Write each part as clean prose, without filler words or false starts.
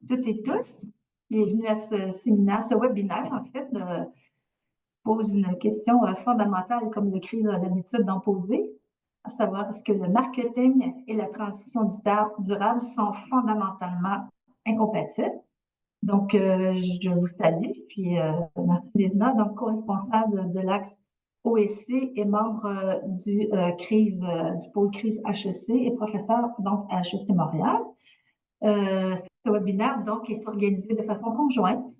toutes et tous. Bienvenue à ce séminaire, ce webinaire, en fait, pose une question fondamentale comme le CRISE a l'habitude d'en poser, à savoir est-ce que le marketing et la transition durable sont fondamentalement incompatibles. Donc, je vous salue. Puis, Martine Vézina, donc co-responsable de l'axe OSC et membre du pôle CRISE HEC et professeur donc à HEC Montréal. Ce webinaire donc est organisé de façon conjointe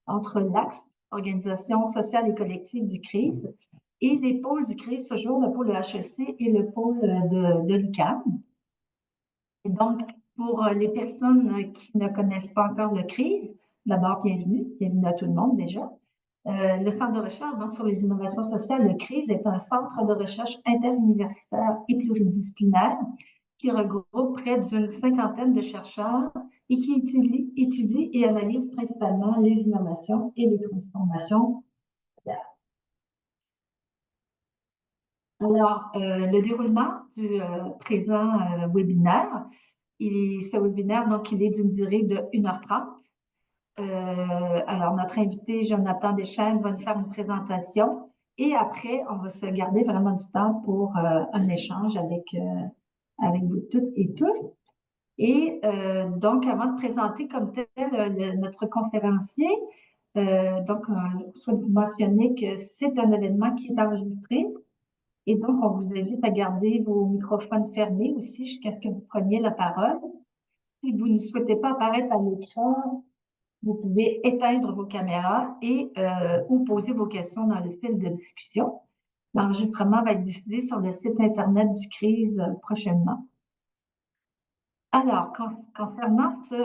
entre l'axe Organisation sociale et collective du CRISE et les pôles du CRISE, toujours le pôle de HEC et le pôle de l'UQAM. Et donc, pour les personnes qui ne connaissent pas encore le CRISE, d'abord, bienvenue à tout le monde déjà. Le centre de recherche donc, sur les innovations sociales, le CRISE, est un centre de recherche interuniversitaire et pluridisciplinaire qui regroupe près d'une cinquantaine de chercheurs et qui étudie et analyse principalement les innovations et les transformations sociales. Alors, le déroulement du présent webinaire, ce webinaire, donc, il est d'une durée de 1h30. Alors, notre invité, Jonathan Deschênes, va nous faire une présentation et après, on va se garder vraiment du temps pour un échange avec vous toutes et tous. Et donc, avant de présenter comme tel notre conférencier, donc, je souhaite vous mentionner que c'est un événement qui est enregistré. Et donc, on vous invite à garder vos microphones fermés aussi jusqu'à ce que vous preniez la parole. Si vous ne souhaitez pas apparaître à l'écran, vous pouvez éteindre vos caméras et ou poser vos questions dans le fil de discussion. L'enregistrement va être diffusé sur le site Internet du CRISE prochainement. Alors, concernant ce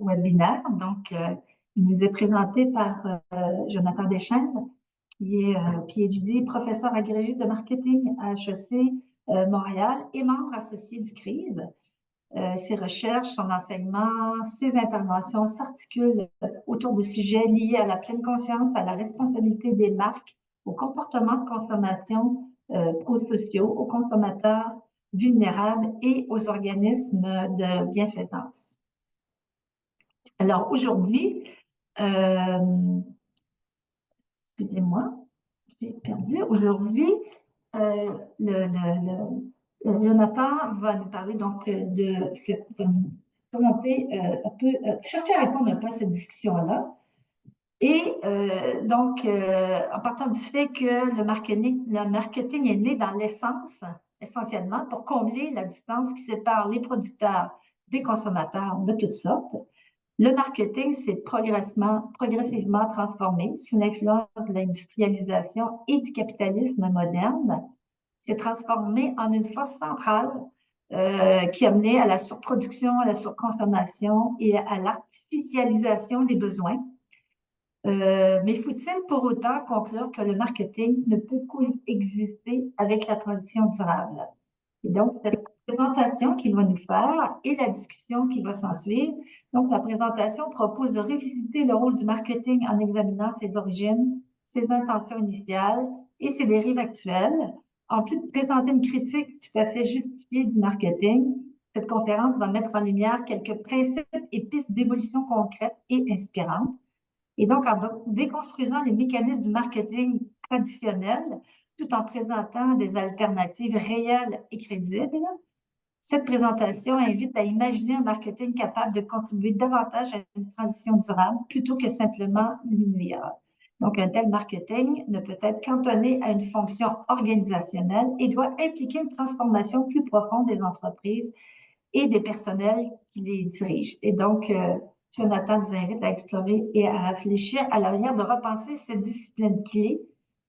webinaire, donc, il nous est présenté par Jonathan Deschênes, qui est PhD, professeur agrégé de marketing à HEC Montréal et membre associé du CRISE. Ses recherches, son enseignement, ses interventions s'articulent autour de sujets liés à la pleine conscience, à la responsabilité des marques, au comportement de consommation pro-sociaux, aux consommateurs vulnérables et aux organismes de bienfaisance. Alors aujourd'hui, excusez-moi, j'ai perdu. Aujourd'hui, Jonathan va nous parler donc chercher à répondre un peu à cette discussion-là. Et donc, en partant du fait que le marketing est né dans l'essence, essentiellement, pour combler la distance qui sépare les producteurs des consommateurs de toutes sortes, le marketing s'est progressivement transformé sous l'influence de l'industrialisation et du capitalisme moderne. S'est transformé en une force centrale qui a mené à la surproduction, à la surconsommation et à l'artificialisation des besoins. Mais faut-il pour autant conclure que le marketing ne peut coexister avec la transition durable? Et donc, cette présentation qu'il va nous faire et la discussion qui va s'ensuivre. Donc, la présentation propose de revisiter le rôle du marketing en examinant ses origines, ses intentions initiales et ses dérives actuelles. En plus de présenter une critique tout à fait justifiée du marketing, cette conférence va mettre en lumière quelques principes et pistes d'évolution concrètes et inspirantes. Et donc, en déconstruisant les mécanismes du marketing traditionnel, tout en présentant des alternatives réelles et crédibles, cette présentation invite à imaginer un marketing capable de contribuer davantage à une transition durable plutôt que simplement lui nuire. Donc, un tel marketing ne peut être cantonné à une fonction organisationnelle et doit impliquer une transformation plus profonde des entreprises et des personnels qui les dirigent. Et donc, Jonathan nous invite à explorer et à réfléchir à la manière de repenser cette discipline clé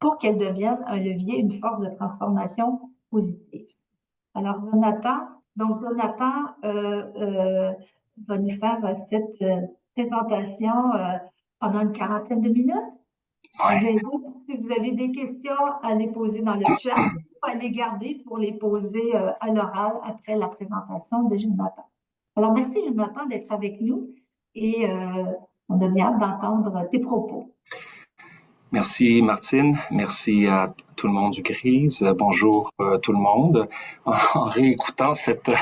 pour qu'elle devienne un levier, une force de transformation positive. Alors, Jonathan va nous faire cette présentation pendant une quarantaine de minutes. Ouais. Si vous avez des questions à les poser dans le chat, à les garder pour les poser à l'oral après la présentation de Jonathan. Alors, merci Jonathan d'être avec nous et on a bien hâte d'entendre tes propos. Merci Martine, merci à tout le monde du CRISE. Bonjour tout le monde. En réécoutant cette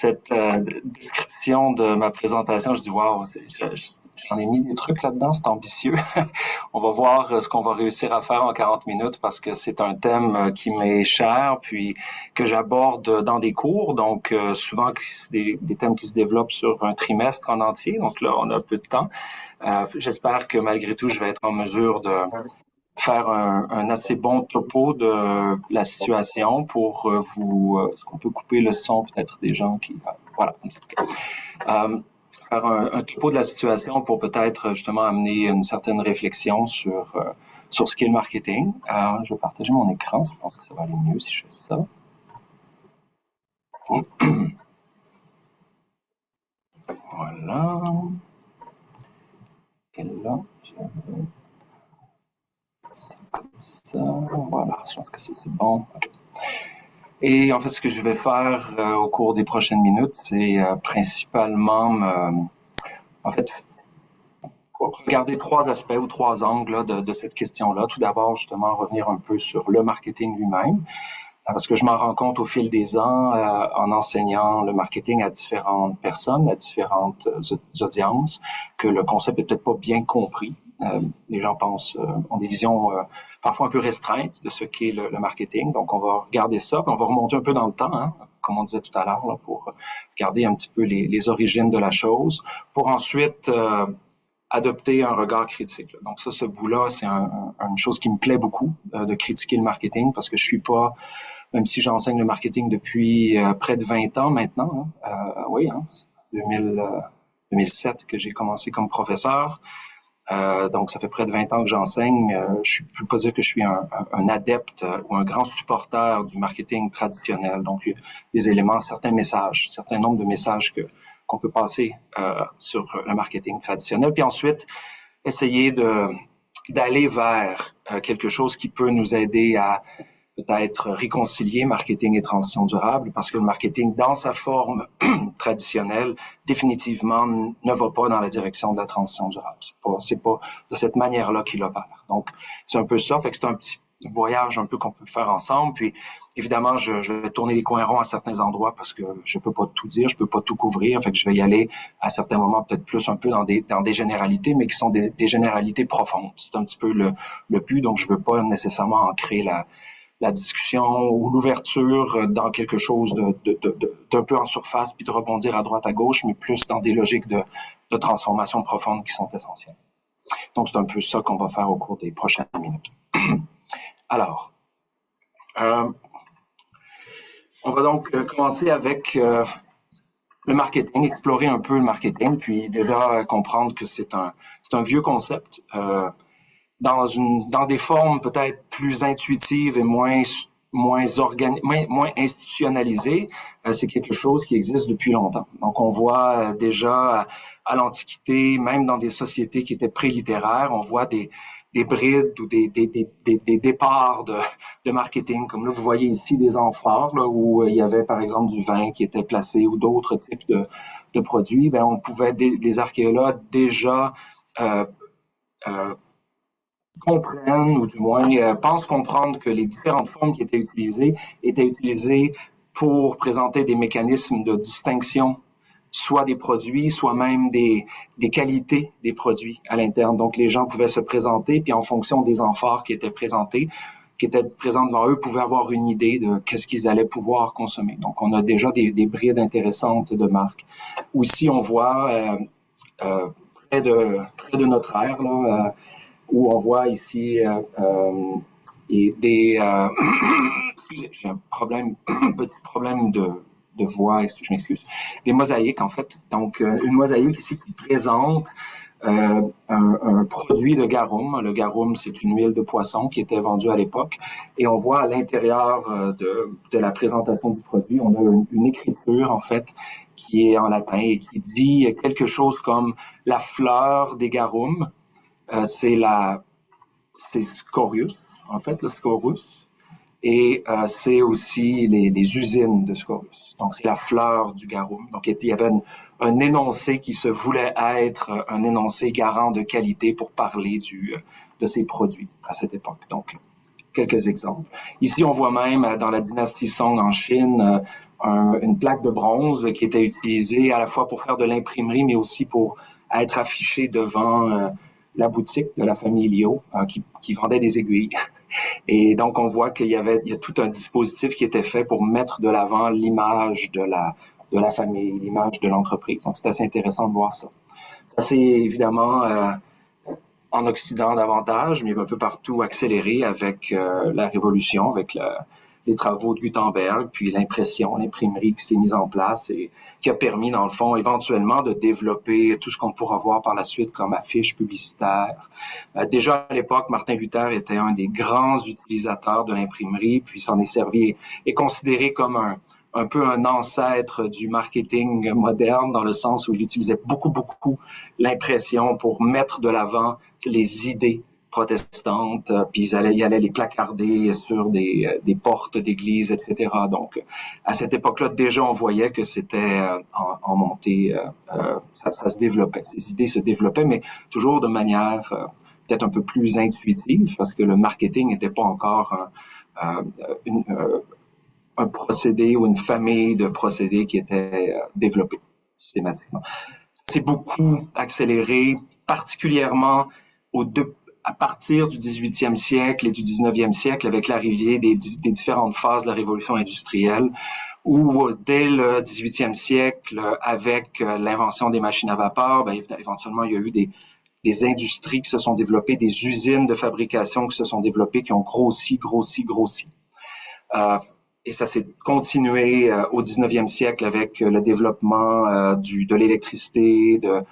cette description de ma présentation, je dis waouh, j'en ai mis des trucs là-dedans, c'est ambitieux. On va voir ce qu'on va réussir à faire en 40 minutes parce que c'est un thème qui m'est cher, puis que j'aborde dans des cours, donc souvent c'est des thèmes qui se développent sur un trimestre en entier, donc là on a peu de temps. J'espère que malgré tout, je vais être en mesure de faire un assez bon topo de la situation pour vous... Est-ce qu'on peut couper le son peut-être des gens qui... voilà. Faire un topo de la situation pour peut-être justement amener une certaine réflexion sur ce qu'est le marketing. Je vais partager mon écran, je pense que ça va aller mieux si je fais ça. Voilà. Et là, comme ça. Voilà, je pense que c'est bon. Okay. Et en fait, ce que je vais faire au cours des prochaines minutes, c'est principalement en fait, regarder trois aspects ou trois angles là, de cette question-là. Tout d'abord, justement, revenir un peu sur le marketing lui-même, parce que je m'en rends compte au fil des ans en enseignant le marketing à différentes personnes, à différentes audiences, que le concept est peut-être pas bien compris. Les gens ont des visions parfois un peu restreintes de ce qu'est le marketing. Donc, on va regarder ça, puis on va remonter un peu dans le temps, hein, comme on disait tout à l'heure, pour regarder un petit peu les origines de la chose, pour ensuite adopter un regard critique. Donc ça, ce bout-là, c'est une chose qui me plaît beaucoup, de critiquer le marketing, parce que je suis pas, même si j'enseigne le marketing depuis près de 20 ans maintenant, oui, 2007 que j'ai commencé comme professeur, donc ça fait près de 20 ans que j'enseigne. Je ne peux pas dire que je suis un adepte ou un grand supporter du marketing traditionnel. Donc il y a des éléments, certains messages, certain nombre de messages qu'on peut passer sur le marketing traditionnel, puis ensuite essayer d'aller vers quelque chose qui peut nous aider à peut-être réconcilier marketing et transition durable, parce que le marketing, dans sa forme traditionnelle, définitivement ne va pas dans la direction de la transition durable. C'est pas de cette manière-là qu'il opère. Donc, c'est un peu ça. Fait que c'est un petit voyage un peu qu'on peut faire ensemble. Puis, évidemment, je vais tourner les coins ronds à certains endroits parce que je peux pas tout dire, je peux pas tout couvrir. Fait que je vais y aller à certains moments peut-être plus un peu dans des généralités, mais qui sont des généralités profondes. C'est un petit peu le but. Donc, je veux pas nécessairement ancrer la discussion ou l'ouverture dans quelque chose d'un peu en surface, puis de rebondir à droite, à gauche, mais plus dans des logiques de transformation profonde qui sont essentielles. Donc, c'est un peu ça qu'on va faire au cours des prochaines minutes. Alors, on va donc commencer avec le marketing, explorer un peu le marketing, puis déjà comprendre que c'est un vieux concept, dans des formes peut-être plus intuitives et moins institutionnalisées. C'est quelque chose qui existe depuis longtemps. Donc, on voit déjà à l'Antiquité, même dans des sociétés qui étaient pré-littéraires, on voit des brides ou des départs de marketing. Comme là, vous voyez ici des amphores là, où il y avait, par exemple, du vin qui était placé ou d'autres types de produits. Ben, on pouvait, les archéologues déjà comprennent, ou du moins pensent comprendre que les différentes formes qui étaient utilisées pour présenter des mécanismes de distinction, soit des produits, soit même des qualités des produits à l'interne. Donc, les gens pouvaient se présenter, puis en fonction des amphores qui étaient présentés, qui étaient présents devant eux, pouvaient avoir une idée de qu'est-ce qu'ils allaient pouvoir consommer. Donc, on a déjà des brides intéressantes de marques. Aussi, on voit près de notre ère, là, où on voit ici j'ai un petit problème de voix, je m'excuse, des mosaïques en fait. Donc une mosaïque ici qui présente un produit de garum. Le garum, c'est une huile de poisson qui était vendue à l'époque. Et on voit à l'intérieur de la présentation du produit, on a une écriture en fait qui est en latin et qui dit quelque chose comme la fleur des garums. C'est Scoryus, en fait, le Scorus. Et c'est aussi les usines de Scorus. Donc, c'est la fleur du garum. Donc, il y avait un énoncé qui se voulait être un énoncé garant de qualité pour parler de ces produits à cette époque. Donc, quelques exemples. Ici, on voit même dans la dynastie Song en Chine une plaque de bronze qui était utilisée à la fois pour faire de l'imprimerie, mais aussi pour être affichée devant la boutique de la famille Liot qui vendait des aiguilles. Et donc, on voit il y a tout un dispositif qui était fait pour mettre de l'avant l'image de la famille, l'image de l'entreprise. Donc, c'est assez intéressant de voir ça. Ça, c'est évidemment en Occident davantage, mais un peu partout accéléré avec la Révolution, avec les travaux de Gutenberg, puis l'imprimerie qui s'est mise en place et qui a permis, dans le fond, éventuellement de développer tout ce qu'on pourra voir par la suite comme affiches publicitaires. Déjà à l'époque, Martin Luther était un des grands utilisateurs de l'imprimerie, puis s'en est servi et considéré comme un peu un ancêtre du marketing moderne, dans le sens où il utilisait beaucoup l'impression pour mettre de l'avant les idées protestantes, puis il allait les placarder sur des portes d'église, etc. Donc, à cette époque-là, déjà, on voyait que c'était en montée, ça se développait. Ces idées se développaient, mais toujours de manière peut-être un peu plus intuitive, parce que le marketing n'était pas encore un procédé ou une famille de procédés qui était développée systématiquement. C'est beaucoup accéléré, particulièrement à partir du 18e siècle et du 19e siècle, avec l'arrivée des différentes phases de la révolution industrielle, où dès le 18e siècle, avec l'invention des machines à vapeur, éventuellement, il y a eu des industries qui se sont développées, des usines de fabrication qui se sont développées, qui ont grossi. Et ça s'est continué au 19e siècle avec le développement de l'électricité, de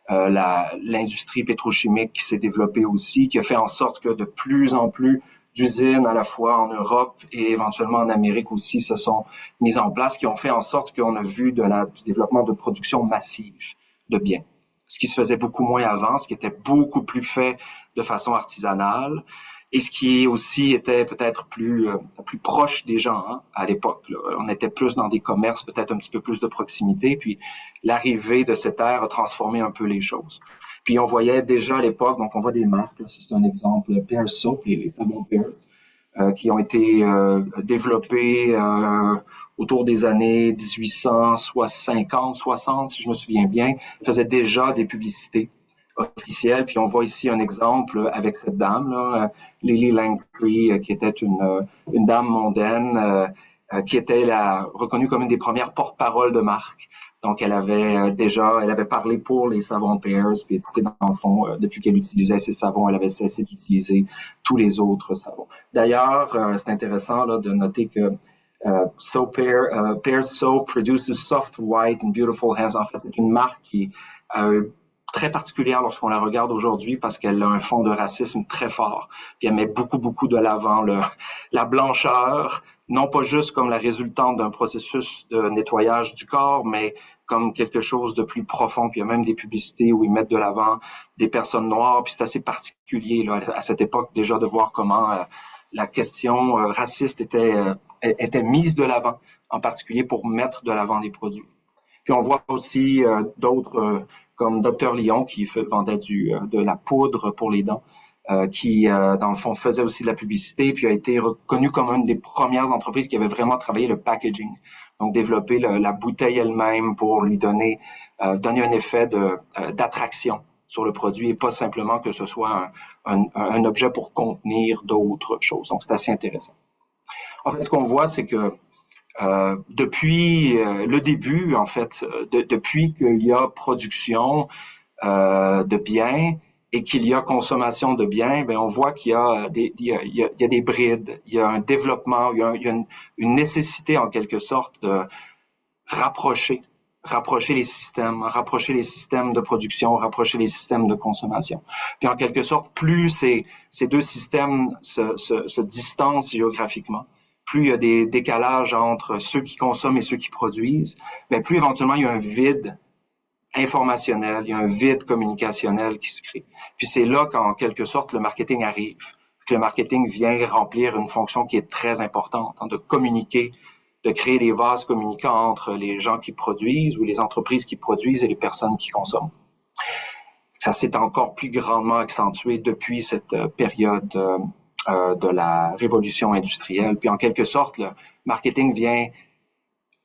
l'industrie pétrochimique qui s'est développée aussi, qui a fait en sorte que de plus en plus d'usines à la fois en Europe et éventuellement en Amérique aussi se sont mises en place, qui ont fait en sorte qu'on a vu du développement de production massive de biens. Ce qui se faisait beaucoup moins avant, ce qui était beaucoup plus fait de façon artisanale, et ce qui aussi était peut-être plus proche des gens à l'époque. On était plus dans des commerces, peut-être un petit peu plus de proximité, puis l'arrivée de cette ère a transformé un peu les choses. Puis on voyait déjà à l'époque, donc on voit des marques, c'est un exemple, Pears Soap, les savons Pears, qui ont été développés autour des années 1850, 60, si je me souviens bien, faisaient déjà des publicités officielle. Puis on voit ici un exemple avec cette dame, là, Lily Langtry, qui était une dame mondaine, qui était reconnue comme une des premières porte-paroles de marque. Donc elle avait parlé pour les savons Pears, puis dans le fond, depuis qu'elle utilisait ces savons, elle avait cessé d'utiliser tous les autres savons. D'ailleurs, c'est intéressant là, de noter que Pears Soap produces soft, white and beautiful hands. En fait, c'est une marque qui très particulière lorsqu'on la regarde aujourd'hui parce qu'elle a un fond de racisme très fort. Puis elle met beaucoup de l'avant la blancheur, non pas juste comme la résultante d'un processus de nettoyage du corps, mais comme quelque chose de plus profond. Puis il y a même des publicités où ils mettent de l'avant des personnes noires. Puis c'est assez particulier là, à cette époque déjà de voir comment la question raciste était mise de l'avant, en particulier pour mettre de l'avant des produits. Puis on voit aussi d'autres comme Dr Lyon qui vendait de la poudre pour les dents, qui dans le fond faisait aussi de la publicité, puis a été reconnu comme une des premières entreprises qui avait vraiment travaillé le packaging, donc développer la bouteille elle-même pour lui donner un effet d'attraction sur le produit et pas simplement que ce soit un objet pour contenir d'autres choses. Donc c'est assez intéressant. En fait, ce qu'on voit, c'est que depuis le début, en fait, depuis qu'il y a production de biens et qu'il y a consommation de biens, on voit qu'il y a des brides, il y a un développement, il y a une nécessité en quelque sorte de rapprocher les systèmes de production, rapprocher les systèmes de consommation. Puis en quelque sorte, plus ces deux systèmes se distancent géographiquement, plus il y a des décalages entre ceux qui consomment et ceux qui produisent, plus éventuellement il y a un vide informationnel, il y a un vide communicationnel qui se crée. Puis c'est là qu'en quelque sorte le marketing arrive, que le marketing vient remplir une fonction qui est très importante, de communiquer, de créer des vases communicants entre les gens qui produisent ou les entreprises qui produisent et les personnes qui consomment. Ça s'est encore plus grandement accentué depuis cette période de la révolution industrielle. Puis en quelque sorte, le marketing vient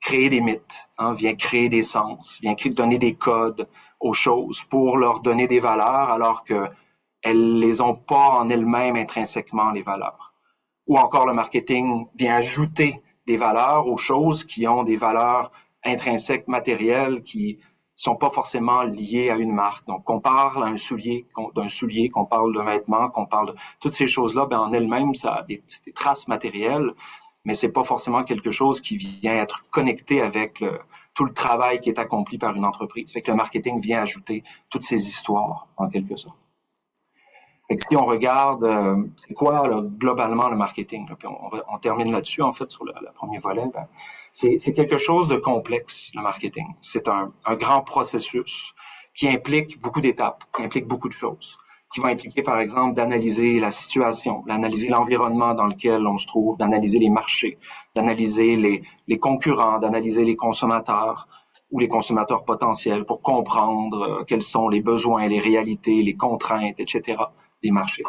créer des mythes, hein, vient créer des sens, vient donner des codes aux choses pour leur donner des valeurs alors que elles les ont pas en elles-mêmes intrinsèquement les valeurs. Ou encore le marketing vient ajouter des valeurs aux choses qui ont des valeurs intrinsèques matérielles qui sont pas forcément liées à une marque. Donc, qu'on parle d'un soulier, qu'on parle d'un vêtement, qu'on parle de toutes ces choses-là, ben en elles-mêmes, ça a des traces matérielles, mais c'est pas forcément quelque chose qui vient être connecté avec tout le travail qui est accompli par une entreprise. Fait que le marketing vient ajouter toutes ces histoires, en quelque sorte. Et si on regarde, c'est quoi là, globalement le marketing, là, puis on termine là-dessus en fait sur le premier volet. Ben, c'est quelque chose de complexe le marketing. C'est un grand processus qui implique beaucoup d'étapes, qui implique beaucoup de choses, qui vont impliquer par exemple d'analyser la situation, d'analyser l'environnement dans lequel on se trouve, d'analyser les marchés, d'analyser les concurrents, d'analyser les consommateurs ou les consommateurs potentiels pour comprendre quels sont les besoins, les réalités, les contraintes, etc. des marchés,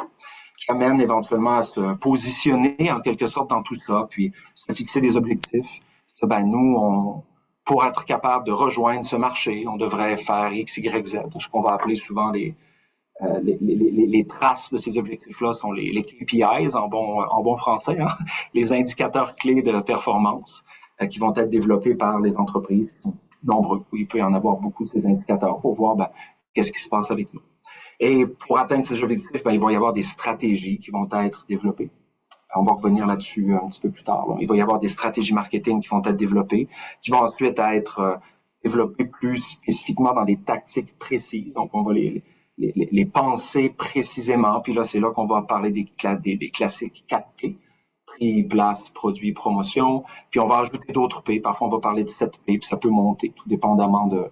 qui amène éventuellement à se positionner en quelque sorte dans tout ça, puis se fixer des objectifs. Ça, ben nous, pour être capable de rejoindre ce marché, on devrait faire X, Y, Z, ce qu'on va appeler souvent les traces de ces objectifs-là sont les KPIs en bon français, hein, les indicateurs clés de performance qui vont être développés par les entreprises qui sont nombreux. Il peut y en avoir beaucoup de ces indicateurs pour voir qu'est-ce qui se passe avec nous. Et pour atteindre ces objectifs, il va y avoir des stratégies qui vont être développées. On va revenir là-dessus un petit peu plus tard. Là. Il va y avoir des stratégies marketing qui vont être développées, qui vont ensuite être développées plus spécifiquement dans des tactiques précises. Donc, on va les penser précisément. Puis là, c'est là qu'on va parler des classiques 4P. Prix, place, produit, promotion. Puis on va ajouter d'autres P. Parfois, on va parler de 7P, puis ça peut monter, tout dépendamment de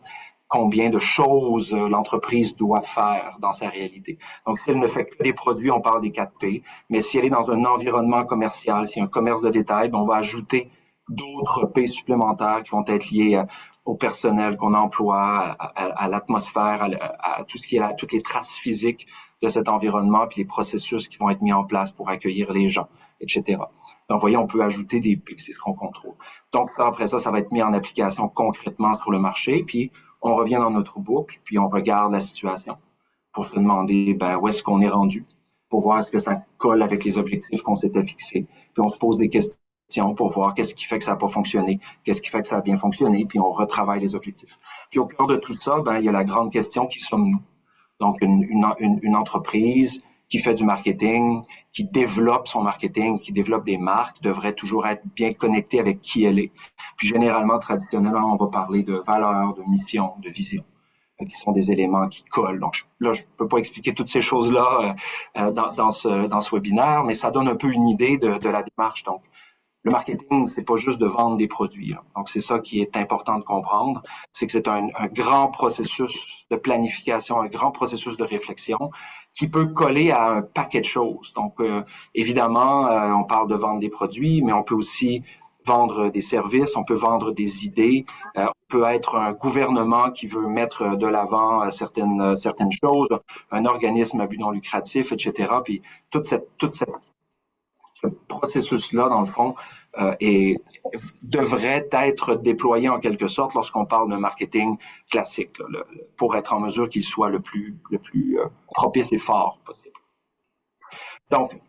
combien de choses l'entreprise doit faire dans sa réalité. Donc, si elle ne fait que des produits, on parle des 4P. Mais si elle est dans un environnement commercial, si un commerce de détail, on va ajouter d'autres P supplémentaires qui vont être liés au personnel qu'on emploie, à l'atmosphère, à tout ce qui est toutes les traces physiques de cet environnement, puis les processus qui vont être mis en place pour accueillir les gens, etc. Donc, vous voyez, on peut ajouter des P, c'est ce qu'on contrôle. Donc, après ça va être mis en application concrètement sur le marché, puis on revient dans notre boucle, puis on regarde la situation pour se demander où est-ce qu'on est rendu, pour voir est-ce que ça colle avec les objectifs qu'on s'était fixés. Puis on se pose des questions pour voir qu'est-ce qui fait que ça n'a pas fonctionné, qu'est-ce qui fait que ça a bien fonctionné, puis on retravaille les objectifs. Puis au cœur de tout ça, il y a la grande question, qui sommes-nous? Donc une entreprise qui fait du marketing, qui développe son marketing, qui développe des marques, devrait toujours être bien connectée avec qui elle est. Puis généralement, traditionnellement, on va parler de valeurs, de mission, de vision, qui sont des éléments qui collent. Donc je peux pas expliquer toutes ces choses-là dans ce webinaire, mais ça donne un peu une idée de la démarche. Donc, le marketing, c'est pas juste de vendre des produits. Là. Donc, c'est ça qui est important de comprendre, c'est que c'est un grand processus de planification, un grand processus de réflexion qui peut coller à un paquet de choses. Donc, évidemment, on parle de vendre des produits, mais on peut aussi vendre des services, on peut vendre des idées, on peut être un gouvernement qui veut mettre de l'avant certaines choses, un organisme à but non lucratif, etc. Puis ce processus-là, dans le fond, devrait être déployé en quelque sorte lorsqu'on parle d'un marketing classique, là, pour être en mesure qu'il soit le plus propice et fort possible. Donc,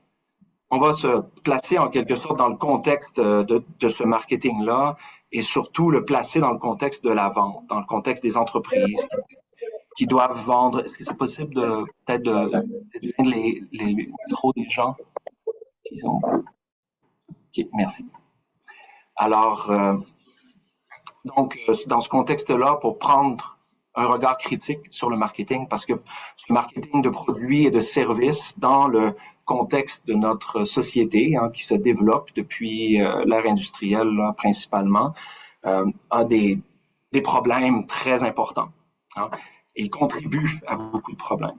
on va se placer en quelque sorte dans le contexte de ce marketing-là et surtout le placer dans le contexte de la vente, dans le contexte des entreprises qui doivent vendre. Est-ce que c'est possible peut-être d'éteindre les micros des gens? OK, merci. Alors, dans ce contexte-là, pour prendre un regard critique sur le marketing, parce que ce marketing de produits et de services dans le contexte de notre société qui se développe depuis l'ère industrielle là, principalement, a des problèmes très importants. Hein, et il contribue à beaucoup de problèmes.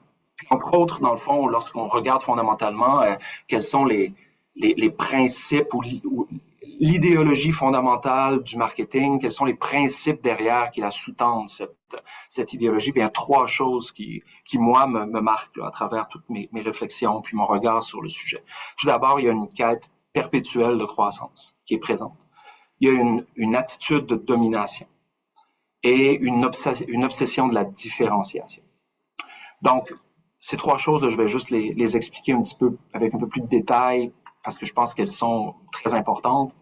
Entre autres, dans le fond, lorsqu'on regarde fondamentalement quels sont les principes ou l'idéologie fondamentale du marketing, quels sont les principes derrière qui la sous-tendent, cette idéologie. Bien, il y a trois choses qui moi, me marquent là, à travers toutes mes réflexions puis mon regard sur le sujet. Tout d'abord, il y a une quête perpétuelle de croissance qui est présente. il y a une attitude de domination et une obsession de la différenciation. Donc, ces trois choses, je vais juste les expliquer un petit peu avec un peu plus de détails parce que je pense qu'elles sont très importantes.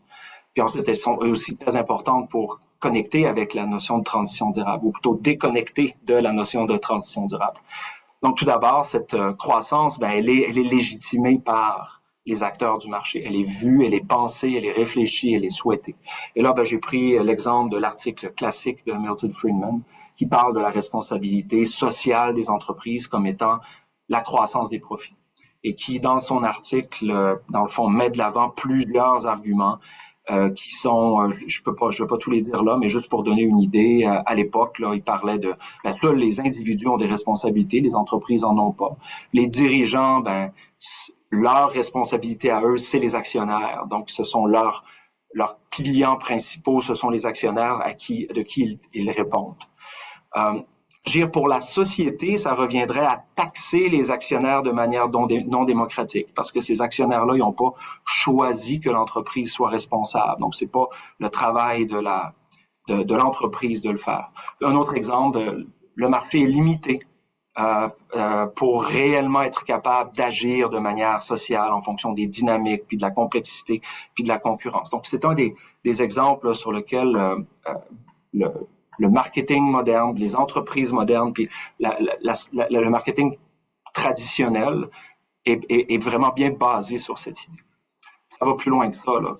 Puis ensuite, elles sont aussi très importantes pour connecter avec la notion de transition durable, ou plutôt déconnecter de la notion de transition durable. Donc, tout d'abord, cette croissance, elle est légitimée par les acteurs du marché. Elle est vue, elle est pensée, elle est réfléchie, elle est souhaitée. Et là, j'ai pris l'exemple de l'article classique de Milton Friedman qui parle de la responsabilité sociale des entreprises comme étant la croissance des profits et qui, dans son article, dans le fond, met de l'avant plusieurs arguments qui sont, je vais pas tous les dire là, mais juste pour donner une idée, à l'époque, là, il parlait de, seuls les individus ont des responsabilités, les entreprises en ont pas. Les dirigeants, leur responsabilité à eux, c'est les actionnaires. Donc, ce sont leurs clients principaux, ce sont les actionnaires de qui ils répondent. Pour la société, ça reviendrait à taxer les actionnaires de manière non démocratique, parce que ces actionnaires-là, ils n'ont pas choisi que l'entreprise soit responsable. Donc, c'est pas le travail de l'entreprise de le faire. Un autre exemple, le marché est limité pour réellement être capable d'agir de manière sociale en fonction des dynamiques, puis de la complexité, puis de la concurrence. Donc, c'est un des exemples sur lesquels le marketing moderne, les entreprises modernes, puis le marketing traditionnel est vraiment bien basé sur cette idée. Ça va plus loin que ça, là.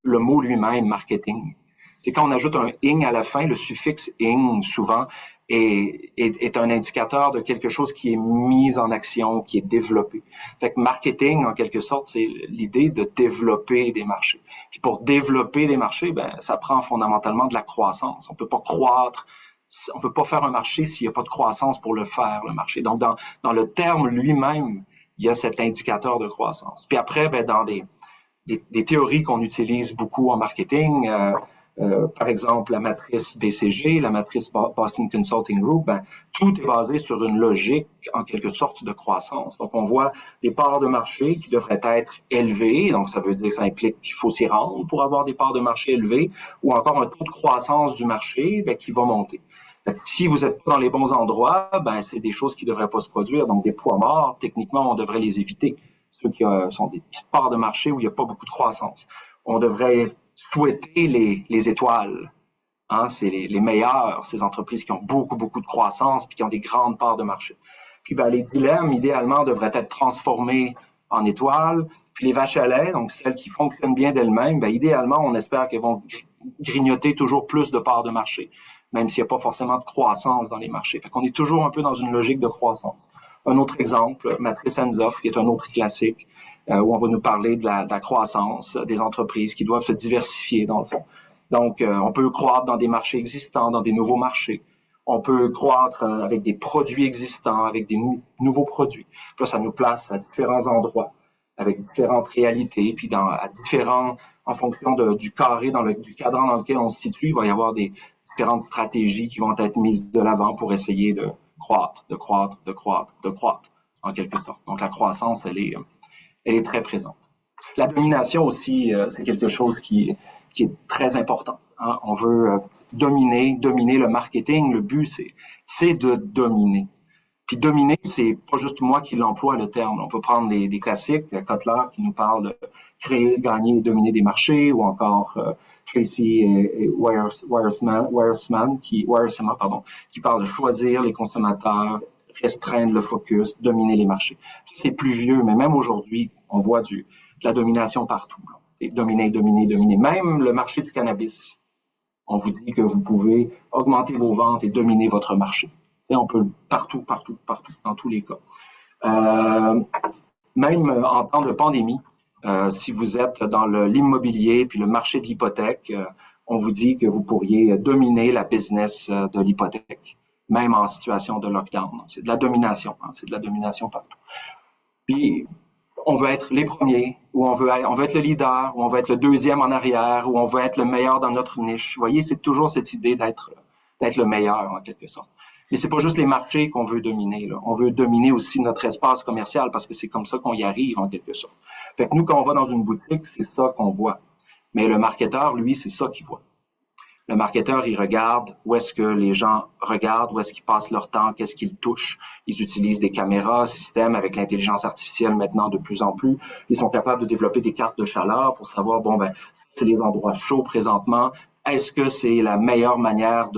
Le mot lui-même, marketing. C'est quand on ajoute un ing à la fin, le suffixe ing, souvent, est un indicateur de quelque chose qui est mis en action, qui est développé. Fait que marketing, en quelque sorte, c'est l'idée de développer des marchés. Puis pour développer des marchés, ça prend fondamentalement de la croissance. On peut pas croître, on peut pas faire un marché s'il y a pas de croissance pour le faire, le marché. Donc, dans le terme lui-même, il y a cet indicateur de croissance. Puis après, dans des théories qu'on utilise beaucoup en marketing, par exemple, la matrice BCG, la matrice Boston Consulting Group, tout est basé sur une logique, en quelque sorte, de croissance. Donc, on voit des parts de marché qui devraient être élevées. Donc, ça veut dire que ça implique qu'il faut s'y rendre pour avoir des parts de marché élevées, ou encore un taux de croissance du marché qui va monter. Si vous êtes pas dans les bons endroits, c'est des choses qui devraient pas se produire. Donc, des poids morts, techniquement, on devrait les éviter. Ceux qui sont des petites parts de marché où il n'y a pas beaucoup de croissance. On devrait souhaiter les étoiles. Hein, c'est les meilleurs, ces entreprises qui ont beaucoup de croissance puis qui ont des grandes parts de marché. Puis les dilemmes, idéalement, devraient être transformés en étoiles. Puis les vaches à lait, donc celles qui fonctionnent bien d'elles-mêmes, idéalement, on espère qu'elles vont grignoter toujours plus de parts de marché, même s'il n'y a pas forcément de croissance dans les marchés. Fait qu'on est toujours un peu dans une logique de croissance. Un autre exemple, matrice Hensoff, qui est un autre classique, où on va nous parler de la croissance des entreprises qui doivent se diversifier dans le fond. Donc, on peut croître dans des marchés existants, dans des nouveaux marchés. On peut croître avec des produits existants, avec des nouveaux produits. Puis là, ça nous place à différents endroits, avec différentes réalités, puis en fonction du carré, du cadran dans lequel on se situe, il va y avoir des différentes stratégies qui vont être mises de l'avant pour essayer de croître, en quelque sorte. Donc, la croissance, elle est très présente. La domination aussi, c'est quelque chose qui est très important. Hein. On veut dominer le marketing. Le but, c'est de dominer. Puis dominer, c'est pas juste moi qui l'emploie le terme. On peut prendre des classiques, Kotler qui nous parle de créer, gagner et dominer des marchés, ou encore Tracy et Wiresman, qui parle de choisir les consommateurs, restreindre le focus, dominer les marchés. C'est plus vieux, mais même aujourd'hui, on voit de la domination partout. Et dominer. Même le marché du cannabis. On vous dit que vous pouvez augmenter vos ventes et dominer votre marché. Et on peut partout, dans tous les cas. Même en temps de pandémie, si vous êtes dans l'immobilier puis le marché de l'hypothèque, on vous dit que vous pourriez dominer la business de l'hypothèque, même en situation de lockdown. Donc, c'est de la domination, c'est de la domination partout. Puis, on veut être les premiers, ou on veut être le leader, ou on veut être le deuxième en arrière, ou on veut être le meilleur dans notre niche. Vous voyez, c'est toujours cette idée d'être le meilleur, en quelque sorte. Mais c'est pas juste les marchés qu'on veut dominer, là. On veut dominer aussi notre espace commercial, parce que c'est comme ça qu'on y arrive, en quelque sorte. Fait que nous, quand on va dans une boutique, c'est ça qu'on voit. Mais le marketeur, lui, c'est ça qu'il voit. Le marketeur, il regarde où est-ce que les gens regardent, où est-ce qu'ils passent leur temps, qu'est-ce qu'ils touchent. Ils utilisent des caméras, systèmes avec l'intelligence artificielle maintenant de plus en plus. Ils sont capables de développer des cartes de chaleur pour savoir, bon, ben, c'est les endroits chauds présentement. Est-ce que c'est la meilleure manière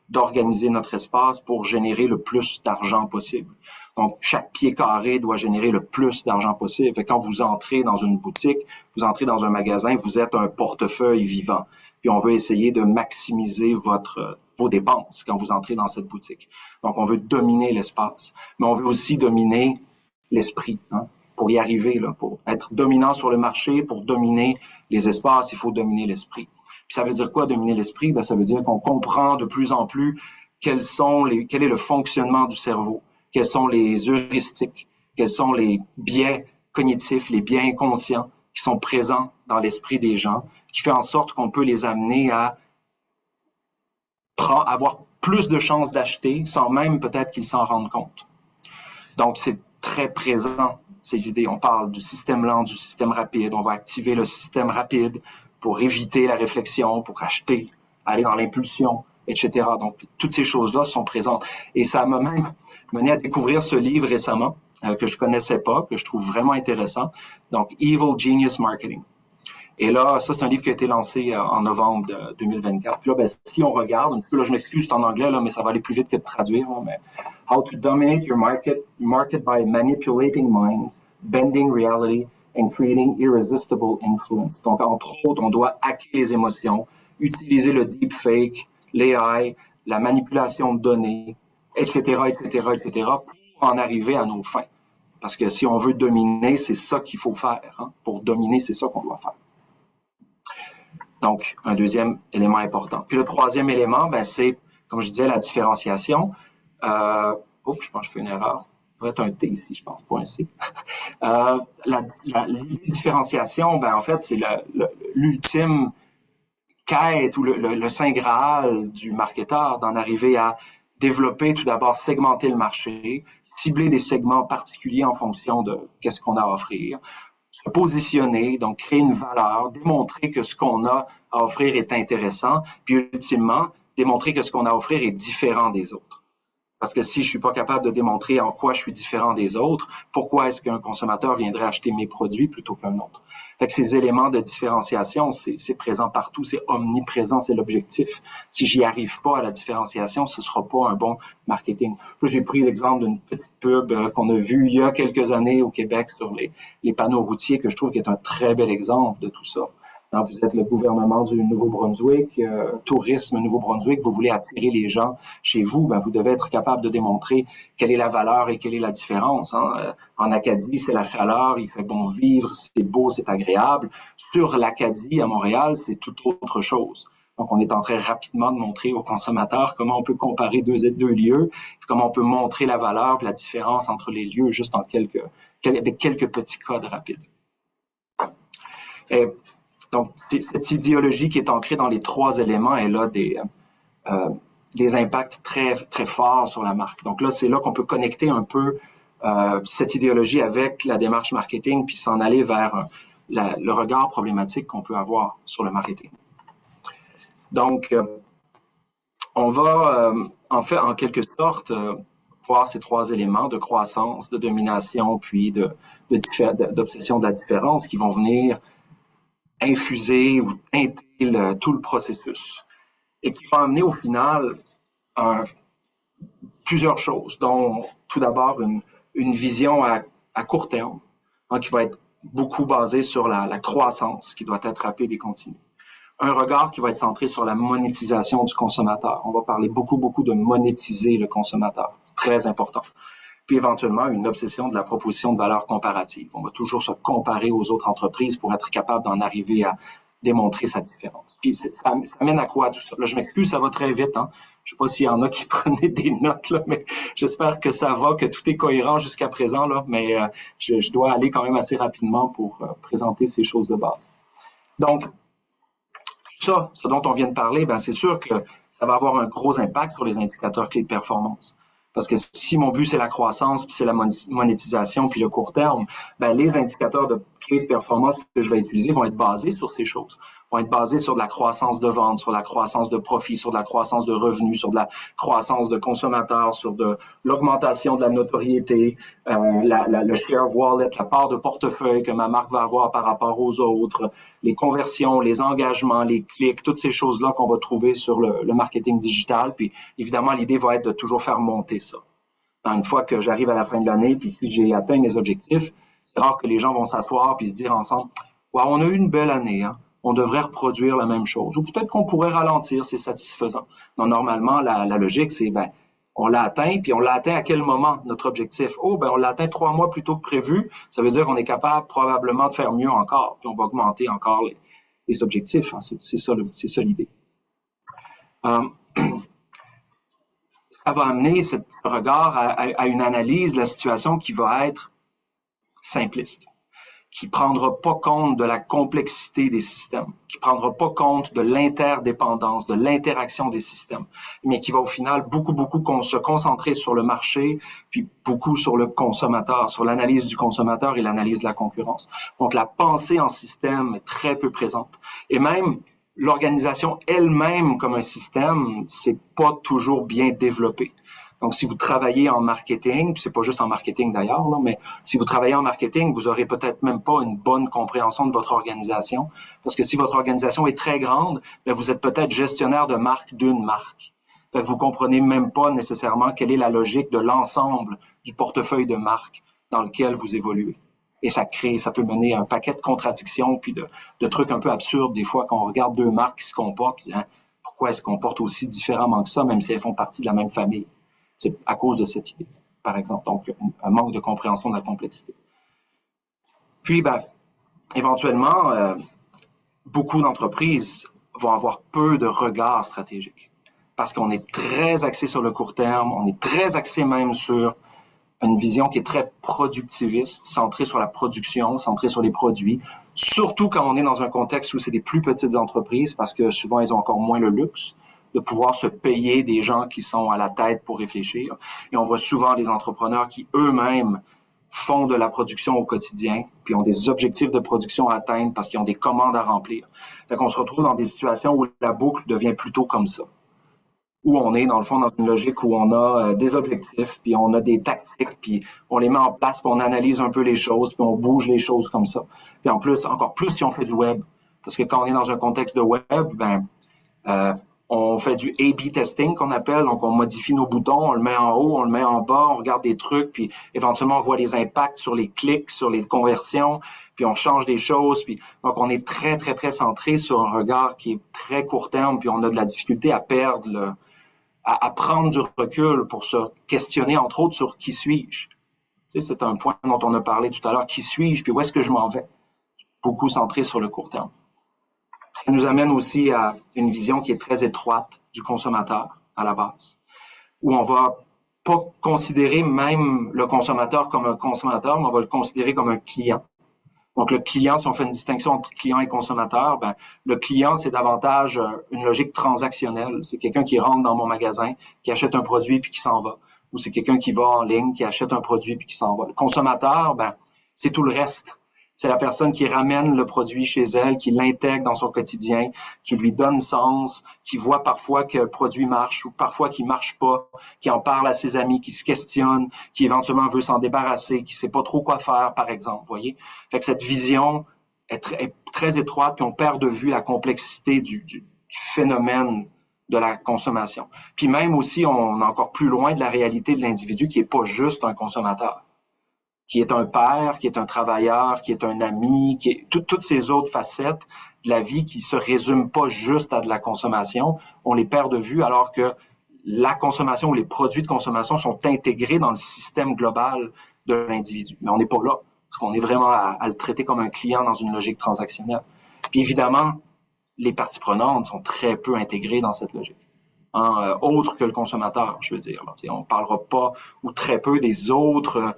d'organiser notre espace pour générer le plus d'argent possible? Donc, chaque pied carré doit générer le plus d'argent possible. Fait que quand vous entrez dans une boutique, vous entrez dans un magasin, vous êtes un portefeuille vivant. Puis on veut essayer de maximiser vos dépenses quand vous entrez dans cette boutique. Donc, on veut dominer l'espace, mais on veut aussi dominer l'esprit. Hein? Pour y arriver, là, pour être dominant sur le marché, pour dominer les espaces, il faut dominer l'esprit. Puis ça veut dire quoi, dominer l'esprit? Ben, ça veut dire qu'on comprend de plus en plus quel est le fonctionnement du cerveau, quels sont les heuristiques, quels sont les biais cognitifs, les biais inconscients qui sont présents dans l'esprit des gens, qui fait en sorte qu'on peut les amener à avoir plus de chances d'acheter sans même peut-être qu'ils s'en rendent compte. Donc, c'est très présent, ces idées. On parle du système lent, du système rapide. On va activer le système rapide pour éviter la réflexion, pour acheter, aller dans l'impulsion, etc. Donc, toutes ces choses-là sont présentes. Et ça m'a même mené à découvrir ce livre récemment, que je connaissais pas, que je trouve vraiment intéressant. Donc, Evil Genius Marketing. Et là, ça, c'est un livre qui a été lancé en novembre 2024. Puis là, ben, si on regarde, un petit peu, là, je m'excuse, c'est en anglais, là, mais ça va aller plus vite que de traduire. Là, mais How to dominate your market by manipulating minds, bending reality, and creating irresistible influence. Donc, entre autres, on doit hacker les émotions, utiliser le deepfake, l'AI, la manipulation de données, etc., etc., etc., pour en arriver à nos fins. Parce que si on veut dominer, c'est ça qu'il faut faire. Hein? Pour dominer, c'est ça qu'on doit faire. Donc, un deuxième élément important. Puis le troisième élément, ben, c'est, comme je disais, la différenciation. Je pense que je fais une erreur. Il devrait être un T ici, je pense, pas un C. La différenciation, ben, en fait, c'est l'ultime quête ou le saint graal du marketeur d'en arriver à développer, tout d'abord, segmenter le marché, cibler des segments particuliers en fonction de qu'est-ce qu'on a à offrir, se positionner, donc créer une valeur, démontrer que ce qu'on a à offrir est intéressant, puis ultimement, démontrer que ce qu'on a à offrir est différent des autres. Parce que si je suis pas capable de démontrer en quoi je suis différent des autres, pourquoi est-ce qu'un consommateur viendrait acheter mes produits plutôt qu'un autre? Fait que ces éléments de différenciation, c'est présent partout, c'est omniprésent, c'est l'objectif. Si j'y arrive pas à la différenciation, ce sera pas un bon marketing. Là, j'ai pris l'exemple d'une petite pub qu'on a vue il y a quelques années au Québec sur les panneaux routiers, que je trouve qui est un très bel exemple de tout ça. Quand vous êtes le gouvernement du Nouveau-Brunswick, tourisme Nouveau-Brunswick, vous voulez attirer les gens chez vous, ben vous devez être capable de démontrer quelle est la valeur et quelle est la différence. Hein. En Acadie, c'est la chaleur, il fait bon vivre, c'est beau, c'est agréable. Sur l'Acadie, à Montréal, c'est tout autre chose. Donc, on est en train rapidement de montrer aux consommateurs comment on peut comparer deux lieux, comment on peut montrer la valeur et la différence entre les lieux juste avec quelques petits codes rapides. Donc, cette idéologie qui est ancrée dans les trois éléments, elle a des impacts très, très forts sur la marque. Donc là, c'est là qu'on peut connecter un peu cette idéologie avec la démarche marketing, puis s'en aller vers le regard problématique qu'on peut avoir sur le marketing. Donc, on va, en quelque sorte, voir ces trois éléments de croissance, de domination, puis d'obsession de la différence qui vont venir infuser ou teinter tout le processus et qui vont amener au final plusieurs choses, dont tout d'abord une vision à court terme, hein, qui va être beaucoup basée sur la croissance qui doit être rapide et continue. Un regard qui va être centré sur la monétisation du consommateur. On va parler beaucoup de monétiser le consommateur. C'est très important. Puis éventuellement, une obsession de la proposition de valeur comparative. On va toujours se comparer aux autres entreprises pour être capable d'en arriver à démontrer sa différence. Puis ça mène à quoi tout ça? Là, je m'excuse, ça va très vite. Hein? Je sais pas s'il y en a qui prenaient des notes, là, mais j'espère que ça va, que tout est cohérent jusqu'à présent. Là, mais je dois aller quand même assez rapidement pour présenter ces choses de base. Donc, ça, ce dont on vient de parler, ben c'est sûr que ça va avoir un gros impact sur les indicateurs clés de performance. Parce que si mon but, c'est la croissance, puis c'est la monétisation, puis le court terme, ben les indicateurs de clés de performance que je vais utiliser vont être basés sur ces choses. vont être basés sur de la croissance de vente, sur la croissance de profit, sur de la croissance de revenus, sur de la croissance de consommateurs, sur de l'augmentation de la notoriété, le share of wallet, la part de portefeuille que ma marque va avoir par rapport aux autres, les conversions, les engagements, les clics, toutes ces choses-là qu'on va trouver sur le marketing digital. Puis évidemment, l'idée va être de toujours faire monter ça. Une fois que j'arrive à la fin de l'année, puis si j'ai atteint mes objectifs, c'est rare que les gens vont s'asseoir puis se dire ensemble, wow, on a eu une belle année, hein? On devrait reproduire la même chose. Ou peut-être qu'on pourrait ralentir, c'est satisfaisant. Donc, normalement, la logique, c'est, on l'a atteint, puis on l'a atteint à quel moment, notre objectif? Oh, on l'a atteint 3 mois plus tôt que prévu. Ça veut dire qu'on est capable probablement de faire mieux encore, puis on va augmenter encore les objectifs. Hein. C'est ça l'idée. Ça va amener ce regard à une analyse de la situation qui va être simpliste, qui prendra pas compte de la complexité des systèmes, qui prendra pas compte de l'interdépendance, de l'interaction des systèmes, mais qui va au final beaucoup se concentrer sur le marché, puis beaucoup sur le consommateur, sur l'analyse du consommateur et l'analyse de la concurrence. Donc la pensée en système est très peu présente. Et même l'organisation elle-même comme un système, c'est pas toujours bien développé. Donc, si vous travaillez en marketing, puis c'est pas juste en marketing d'ailleurs, là, mais si vous travaillez en marketing, vous aurez peut-être même pas une bonne compréhension de votre organisation. Parce que si votre organisation est très grande, vous êtes peut-être gestionnaire de marque d'une marque. Fait que vous comprenez même pas nécessairement quelle est la logique de l'ensemble du portefeuille de marques dans lequel vous évoluez. Et ça peut mener à un paquet de contradictions puis de trucs un peu absurdes des fois quand on regarde deux marques qui se comportent, puis, pourquoi elles se comportent aussi différemment que ça, même si elles font partie de la même famille. C'est à cause de cette idée, par exemple. Donc, un manque de compréhension de la complexité. Puis, éventuellement, beaucoup d'entreprises vont avoir peu de regard stratégique parce qu'on est très axé sur le court terme, on est très axé même sur une vision qui est très productiviste, centrée sur la production, centrée sur les produits, surtout quand on est dans un contexte où c'est des plus petites entreprises parce que souvent, elles ont encore moins le luxe de pouvoir se payer des gens qui sont à la tête pour réfléchir. Et on voit souvent des entrepreneurs qui eux-mêmes font de la production au quotidien, puis ont des objectifs de production à atteindre parce qu'ils ont des commandes à remplir. Fait qu'on se retrouve dans des situations où la boucle devient plutôt comme ça. Où on est, dans le fond, dans une logique où on a des objectifs, puis on a des tactiques, puis on les met en place, puis on analyse un peu les choses, puis on bouge les choses comme ça. Puis en plus, encore plus si on fait du web. Parce que quand on est dans un contexte de web, on fait du A/B testing qu'on appelle, donc on modifie nos boutons, on le met en haut, on le met en bas, on regarde des trucs, puis éventuellement on voit les impacts sur les clics, sur les conversions, puis on change des choses, puis donc on est très très très centré sur un regard qui est très court terme, puis on a de la difficulté à perdre à prendre du recul pour se questionner entre autres sur qui suis-je. Tu sais, c'est un point dont on a parlé tout à l'heure, qui suis-je, puis où est-ce que je m'en vais? Beaucoup centré sur le court terme. Ça nous amène aussi à une vision qui est très étroite du consommateur à la base, où on va pas considérer même le consommateur comme un consommateur, mais on va le considérer comme un client. Donc, le client, si on fait une distinction entre client et consommateur, le client, c'est davantage une logique transactionnelle. C'est quelqu'un qui rentre dans mon magasin, qui achète un produit puis qui s'en va. Ou c'est quelqu'un qui va en ligne, qui achète un produit puis qui s'en va. Le consommateur, c'est tout le reste. C'est la personne qui ramène le produit chez elle, qui l'intègre dans son quotidien, qui lui donne sens, qui voit parfois que le produit marche ou parfois qu'il marche pas, qui en parle à ses amis, qui se questionne, qui éventuellement veut s'en débarrasser, qui sait pas trop quoi faire, par exemple, voyez. Fait que cette vision est très étroite, puis on perd de vue la complexité du phénomène de la consommation. Puis même aussi, on est encore plus loin de la réalité de l'individu qui est pas juste un consommateur, qui est un père, qui est un travailleur, qui est un ami, qui est toutes ces autres facettes de la vie qui se résument pas juste à de la consommation. On les perd de vue alors que la consommation ou les produits de consommation sont intégrés dans le système global de l'individu. Mais on n'est pas là, parce qu'on est vraiment à le traiter comme un client dans une logique transactionnelle. Puis évidemment, les parties prenantes sont très peu intégrées dans cette logique. Autre que le consommateur, je veux dire. Là. On parlera pas ou très peu des autres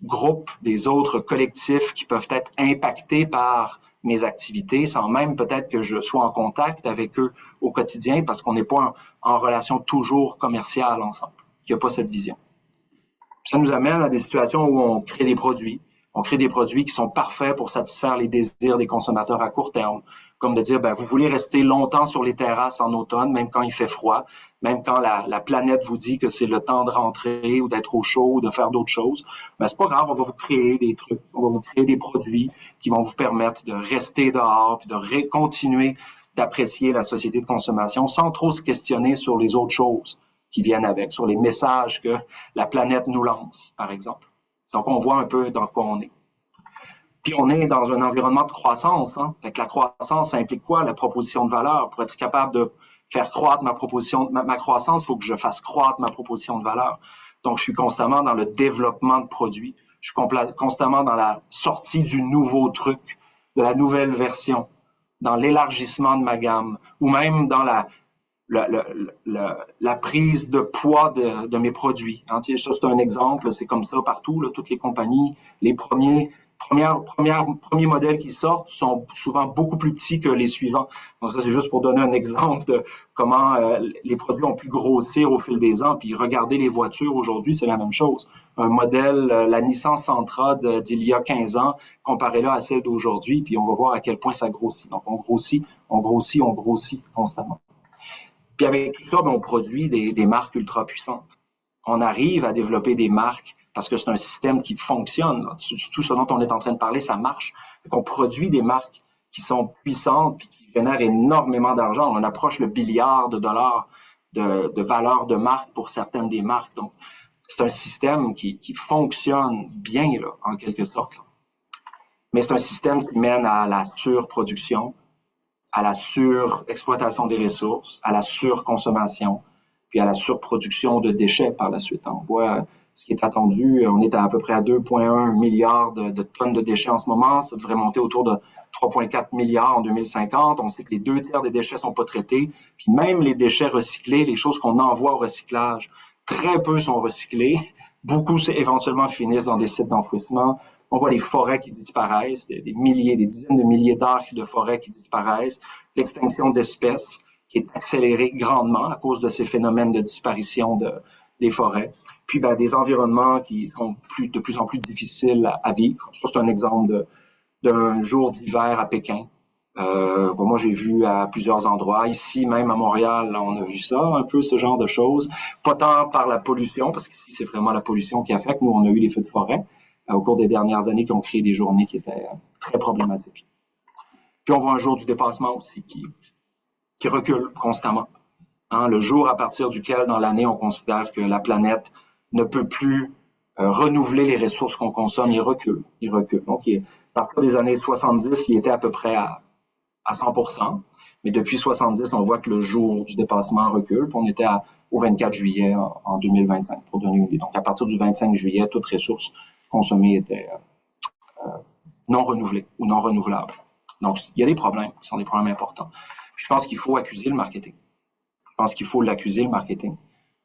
groupes, des autres collectifs qui peuvent être impactés par mes activités, sans même peut-être que je sois en contact avec eux au quotidien, parce qu'on n'est pas en relation toujours commerciale ensemble. Il n'y a pas cette vision. Ça nous amène à des situations où on crée des produits, On crée des produits qui sont parfaits pour satisfaire les désirs des consommateurs à court terme, comme de dire, vous voulez rester longtemps sur les terrasses en automne, même quand il fait froid, même quand la planète vous dit que c'est le temps de rentrer ou d'être au chaud ou de faire d'autres choses. Ben, c'est pas grave, on va vous créer des trucs, on va vous créer des produits qui vont vous permettre de rester dehors puis de continuer d'apprécier la société de consommation sans trop se questionner sur les autres choses qui viennent avec, sur les messages que la planète nous lance, par exemple. Donc, on voit un peu dans quoi on est. Puis, on est dans un environnement de croissance. Hein? Fait que la croissance, ça implique quoi? La proposition de valeur. Pour être capable de faire croître ma croissance, il faut que je fasse croître ma proposition de valeur. Donc, je suis constamment dans le développement de produits. Je suis constamment dans la sortie du nouveau truc, de la nouvelle version, dans l'élargissement de ma gamme, ou même dans la prise de poids de mes produits. Hein, ça, c'est un exemple, c'est comme ça partout, là, toutes les compagnies, les premiers modèles qui sortent sont souvent beaucoup plus petits que les suivants. Donc ça, c'est juste pour donner un exemple de comment les produits ont pu grossir au fil des ans. Puis regardez les voitures aujourd'hui, c'est la même chose. Un modèle, la Nissan Sentra d'il y a 15 ans, comparé-là à celle d'aujourd'hui, puis on va voir à quel point ça grossit. Donc on grossit constamment. Puis avec tout ça, on produit des marques ultra puissantes. On arrive à développer des marques parce que c'est un système qui fonctionne. Tout ce dont on est en train de parler, ça marche. On produit des marques qui sont puissantes et qui génèrent énormément d'argent. On approche le billiard de dollars de valeur de marque pour certaines des marques. Donc, c'est un système qui fonctionne bien, là, en quelque sorte. Là. Mais c'est un système qui mène à la surproduction, à la surexploitation des ressources, à la surconsommation, puis à la surproduction de déchets par la suite. On voit ce qui est attendu, on est à peu près à 2,1 milliards de tonnes de déchets en ce moment. Ça devrait monter autour de 3,4 milliards en 2050. On sait que les 2 tiers des déchets sont pas traités. Puis même les déchets recyclés, les choses qu'on envoie au recyclage, très peu sont recyclés. Beaucoup, éventuellement, finissent dans des sites d'enfouissement. On voit les forêts qui disparaissent, des dizaines de milliers d'acres de forêts qui disparaissent. L'extinction d'espèces qui est accélérée grandement à cause de ces phénomènes de disparition des forêts. Puis des environnements qui sont de plus en plus difficiles à vivre. Ça, c'est un exemple d'un jour d'hiver à Pékin. Moi, j'ai vu à plusieurs endroits. Ici, même à Montréal, là, on a vu ça, un peu ce genre de choses. Pas tant par la pollution, parce que c'est vraiment la pollution qui affecte. Nous, on a eu les feux de forêt au cours des dernières années qui ont créé des journées qui étaient très problématiques. Puis on voit un jour du dépassement aussi qui recule constamment. Hein, le jour à partir duquel, dans l'année, on considère que la planète ne peut plus renouveler les ressources qu'on consomme, il recule. Donc, à partir des années 70, il était à peu près à 100%. Mais depuis 70, on voit que le jour du dépassement recule. Puis on était au 24 juillet en 2025, pour donner une idée. Donc, à partir du 25 juillet, toute ressource consommée était non renouvelée ou non renouvelable. Donc, il y a des problèmes qui sont des problèmes importants. Puis, je pense qu'il faut accuser le marketing. Je pense qu'il faut l'accuser, le marketing,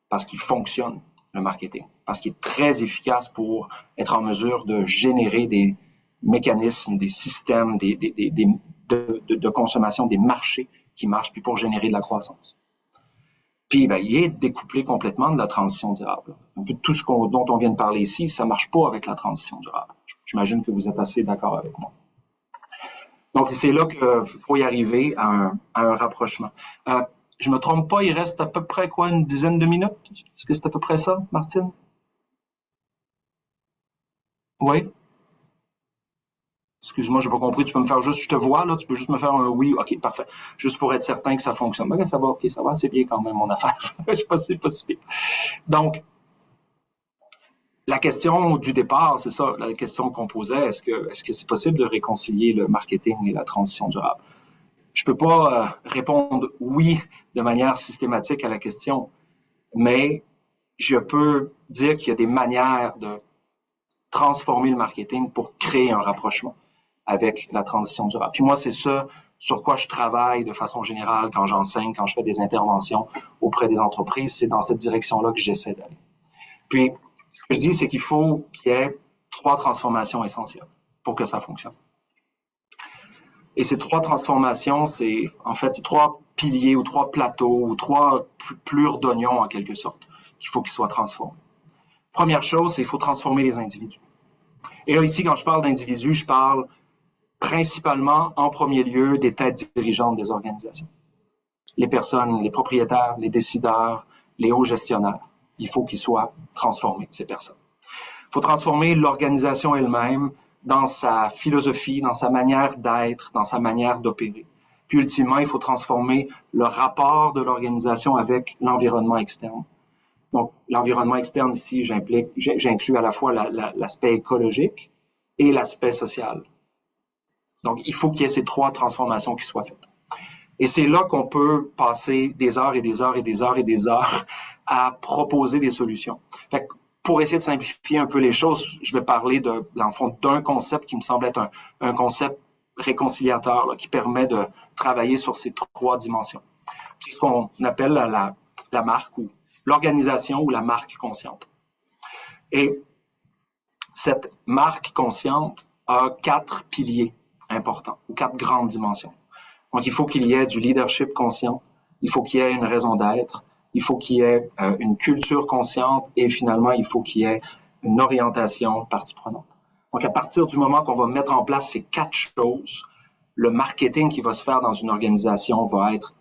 parce qu'il fonctionne, le marketing, parce qu'il est très efficace pour être en mesure de générer des mécanismes, des systèmes de consommation, des marchés qui marchent, puis pour générer de la croissance. Puis, il est découplé complètement de la transition durable. Donc, tout ce dont on vient de parler ici, ça marche pas avec la transition durable. J'imagine que vous êtes assez d'accord avec moi. Donc, c'est là qu'il faut y arriver à un rapprochement. Je me trompe pas, il reste à peu près une dizaine de minutes? Est-ce que c'est à peu près ça, Martine? Oui? Excuse-moi, j'ai pas compris. Tu peux me faire juste, je te vois, là, tu peux juste me faire un oui. OK, parfait. Juste pour être certain que ça fonctionne. Ben, ça va, OK, ça va assez bien quand même, mon affaire. Je sais pas si c'est pas si pire. Donc, la question du départ, c'est ça, la question qu'on posait, est-ce que c'est possible de réconcilier le marketing et la transition durable? Je peux pas répondre oui de manière systématique à la question, mais je peux dire qu'il y a des manières de transformer le marketing pour créer un rapprochement avec la transition durable. Puis moi, c'est ça sur quoi je travaille de façon générale quand j'enseigne, quand je fais des interventions auprès des entreprises. C'est dans cette direction-là que j'essaie d'aller. Puis, ce que je dis, c'est qu'il faut qu'il y ait 3 transformations essentielles pour que ça fonctionne. Et ces 3 transformations, c'est 3 piliers ou 3 plateaux ou 3 plures d'oignons en quelque sorte qu'il faut qu'ils soient transformés. Première chose, c'est qu'il faut transformer les individus. Et là, ici, quand je parle d'individus, je parle principalement, en premier lieu, des têtes dirigeantes des organisations. Les personnes, les propriétaires, les décideurs, les hauts gestionnaires. Il faut qu'ils soient transformés, ces personnes. Il faut transformer l'organisation elle-même dans sa philosophie, dans sa manière d'être, dans sa manière d'opérer. Puis ultimement, il faut transformer le rapport de l'organisation avec l'environnement externe. Donc, l'environnement externe ici, j'inclus à la fois l'aspect écologique et l'aspect social. Donc, il faut qu'il y ait ces trois transformations qui soient faites. Et c'est là qu'on peut passer des heures et des heures et des heures et des heures à proposer des solutions. Fait que pour essayer de simplifier un peu les choses, je vais parler dans le fond, d'un concept qui me semble être un concept réconciliateur là, qui permet de travailler sur ces trois dimensions. C'est ce qu'on appelle la marque ou l'organisation ou la marque consciente. Et cette marque consciente a 4 piliers importants ou 4 grandes dimensions. Donc, il faut qu'il y ait du leadership conscient, il faut qu'il y ait une raison d'être, il faut qu'il y ait une culture consciente et finalement, il faut qu'il y ait une orientation partie prenante. Donc, à partir du moment qu'on va mettre en place ces 4 choses, le marketing qui va se faire dans une organisation va être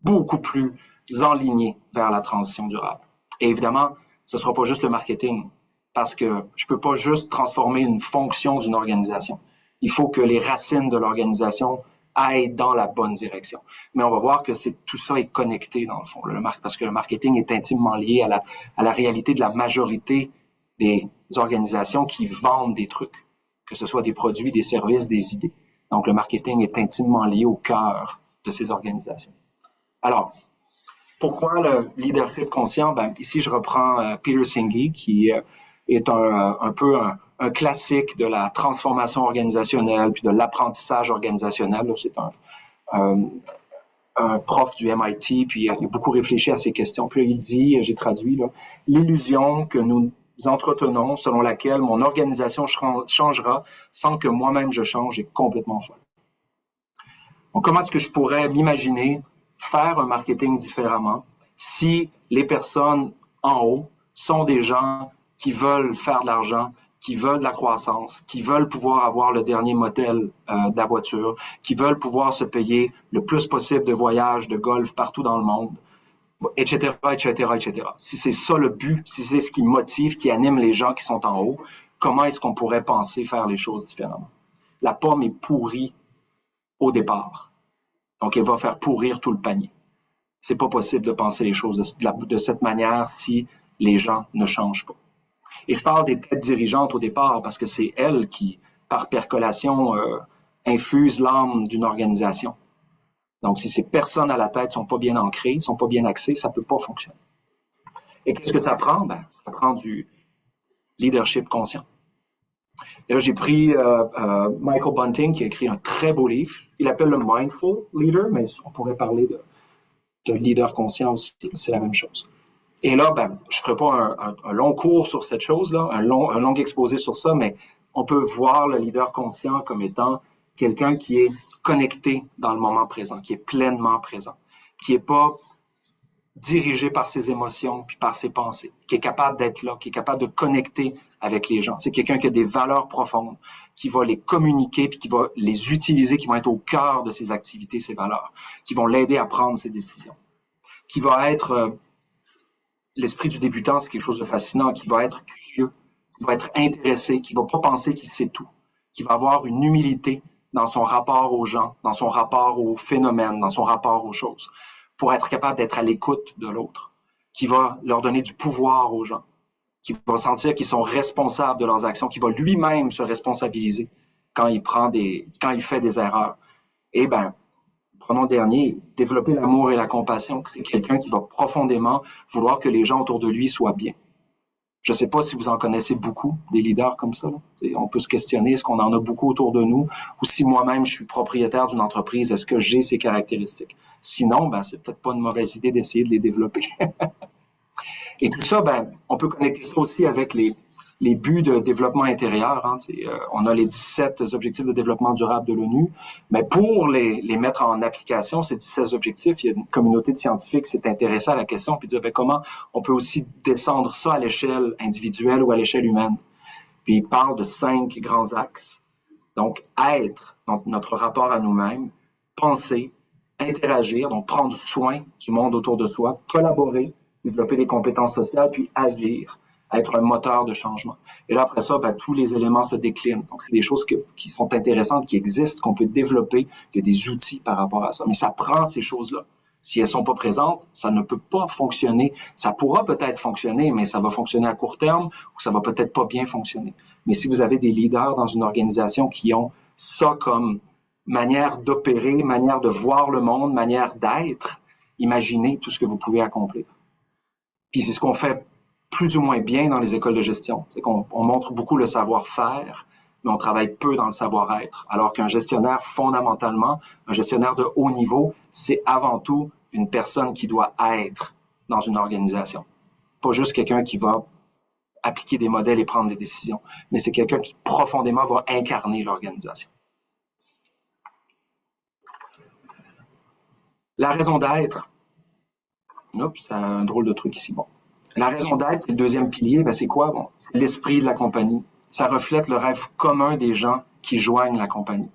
beaucoup plus enligné vers la transition durable. Et évidemment, ce ne sera pas juste le marketing, parce que je ne peux pas juste transformer une fonction d'une organisation. Il faut que les racines de l'organisation aillent dans la bonne direction. Mais on va voir que tout ça est connecté dans le fond, parce que le marketing est intimement lié à la réalité de la majorité des organisations qui vendent des trucs, que ce soit des produits, des services, des idées. Donc, le marketing est intimement lié au cœur de ces organisations. Alors, pourquoi le leadership conscient? Ben, ici, je reprends Peter Senge, qui est un peu un classique de la transformation organisationnelle puis de l'apprentissage organisationnel. C'est un prof du MIT, puis il a beaucoup réfléchi à ces questions. Puis là, il dit, j'ai traduit, l'illusion que nous entretenons selon laquelle mon organisation changera sans que moi-même je change est complètement folle. Donc, comment est-ce que je pourrais m'imaginer faire un marketing différemment si les personnes en haut sont des gens qui veulent faire de l'argent, qui veulent de la croissance, qui veulent pouvoir avoir le dernier modèle de la voiture, qui veulent pouvoir se payer le plus possible de voyages, de golf partout dans le monde, etc., etc., etc. Si c'est ça le but, si c'est ce qui motive, qui anime les gens qui sont en haut, comment est-ce qu'on pourrait penser faire les choses différemment? La pomme est pourrie au départ. Donc, elle va faire pourrir tout le panier. C'est pas possible de penser les choses de cette manière si les gens ne changent pas. Et je parle des têtes dirigeantes au départ parce que c'est elles qui, par percolation, infusent l'âme d'une organisation. Donc, si ces personnes à la tête sont pas bien ancrées, sont pas bien axées, ça peut pas fonctionner. Et qu'est-ce que ça prend? Ben, ça prend du leadership conscient. Et là, j'ai pris Michael Bunting, qui a écrit un très beau livre. Il appelle le Mindful Leader, mais on pourrait parler de leader conscient aussi. C'est la même chose. Et là, ben, je ne ferai pas un long cours sur cette chose-là, un long exposé sur ça, mais on peut voir le leader conscient comme étant quelqu'un qui est connecté dans le moment présent, qui est pleinement présent, qui n'est pas dirigé par ses émotions puis par ses pensées, qui est capable d'être là, qui est capable de connecter avec les gens. C'est quelqu'un qui a des valeurs profondes, qui va les communiquer puis qui va les utiliser, qui vont être au cœur de ses activités, ses valeurs, qui vont l'aider à prendre ses décisions, qui va être l'esprit du débutant, c'est quelque chose de fascinant, qui va être curieux, qui va être intéressé, qui va pas penser qu'il sait tout, qui va avoir une humilité dans son rapport aux gens, dans son rapport aux phénomènes, dans son rapport aux choses, pour être capable d'être à l'écoute de l'autre, qui va leur donner du pouvoir aux gens, qui va sentir qu'ils sont responsables de leurs actions, qui va lui-même se responsabiliser quand il fait des erreurs. Et ben, prenons le dernier, développer l'amour et la compassion. C'est quelqu'un qui va profondément vouloir que les gens autour de lui soient bien. Je ne sais pas si vous en connaissez beaucoup, des leaders comme ça. Là. On peut se questionner, est-ce qu'on en a beaucoup autour de nous? Ou si moi-même, je suis propriétaire d'une entreprise, est-ce que j'ai ces caractéristiques? Sinon, ben, c'est peut-être pas une mauvaise idée d'essayer de les développer. Et tout ça, ben, on peut connecter ça aussi avec les buts de développement intérieur. Hein, on a les 17 objectifs de développement durable de l'ONU, mais pour les mettre en application, ces 17 objectifs, il y a une communauté de scientifiques qui s'est intéressée à la question puis dire ben, comment on peut aussi descendre ça à l'échelle individuelle ou à l'échelle humaine. Puis il parle de 5 grands axes. Donc, être, donc notre rapport à nous-mêmes, penser, interagir, donc prendre soin du monde autour de soi, collaborer, développer des compétences sociales, puis agir, être un moteur de changement. Et là, après ça, ben, tous les éléments se déclinent. Donc, c'est des choses qui sont intéressantes, qui existent, qu'on peut développer, qu'il y a des outils par rapport à ça. Mais ça prend ces choses-là. Si elles sont pas présentes, ça ne peut pas fonctionner. Ça pourra peut-être fonctionner, mais ça va fonctionner à court terme ou ça va peut-être pas bien fonctionner. Mais si vous avez des leaders dans une organisation qui ont ça comme manière d'opérer, manière de voir le monde, manière d'être, imaginez tout ce que vous pouvez accomplir. Puis c'est ce qu'on fait plus ou moins bien dans les écoles de gestion. C'est qu'on montre beaucoup le savoir-faire, mais on travaille peu dans le savoir-être. Alors qu'un gestionnaire, fondamentalement, un gestionnaire de haut niveau, c'est avant tout une personne qui doit être dans une organisation. Pas juste quelqu'un qui va appliquer des modèles et prendre des décisions, mais c'est quelqu'un qui profondément va incarner l'organisation. La raison d'être. Oups, c'est un drôle de truc ici. Bon. La raison d'être, c'est le deuxième pilier. Ben, c'est quoi? Bon, c'est l'esprit de la compagnie. Ça reflète le rêve commun des gens qui joignent la compagnie.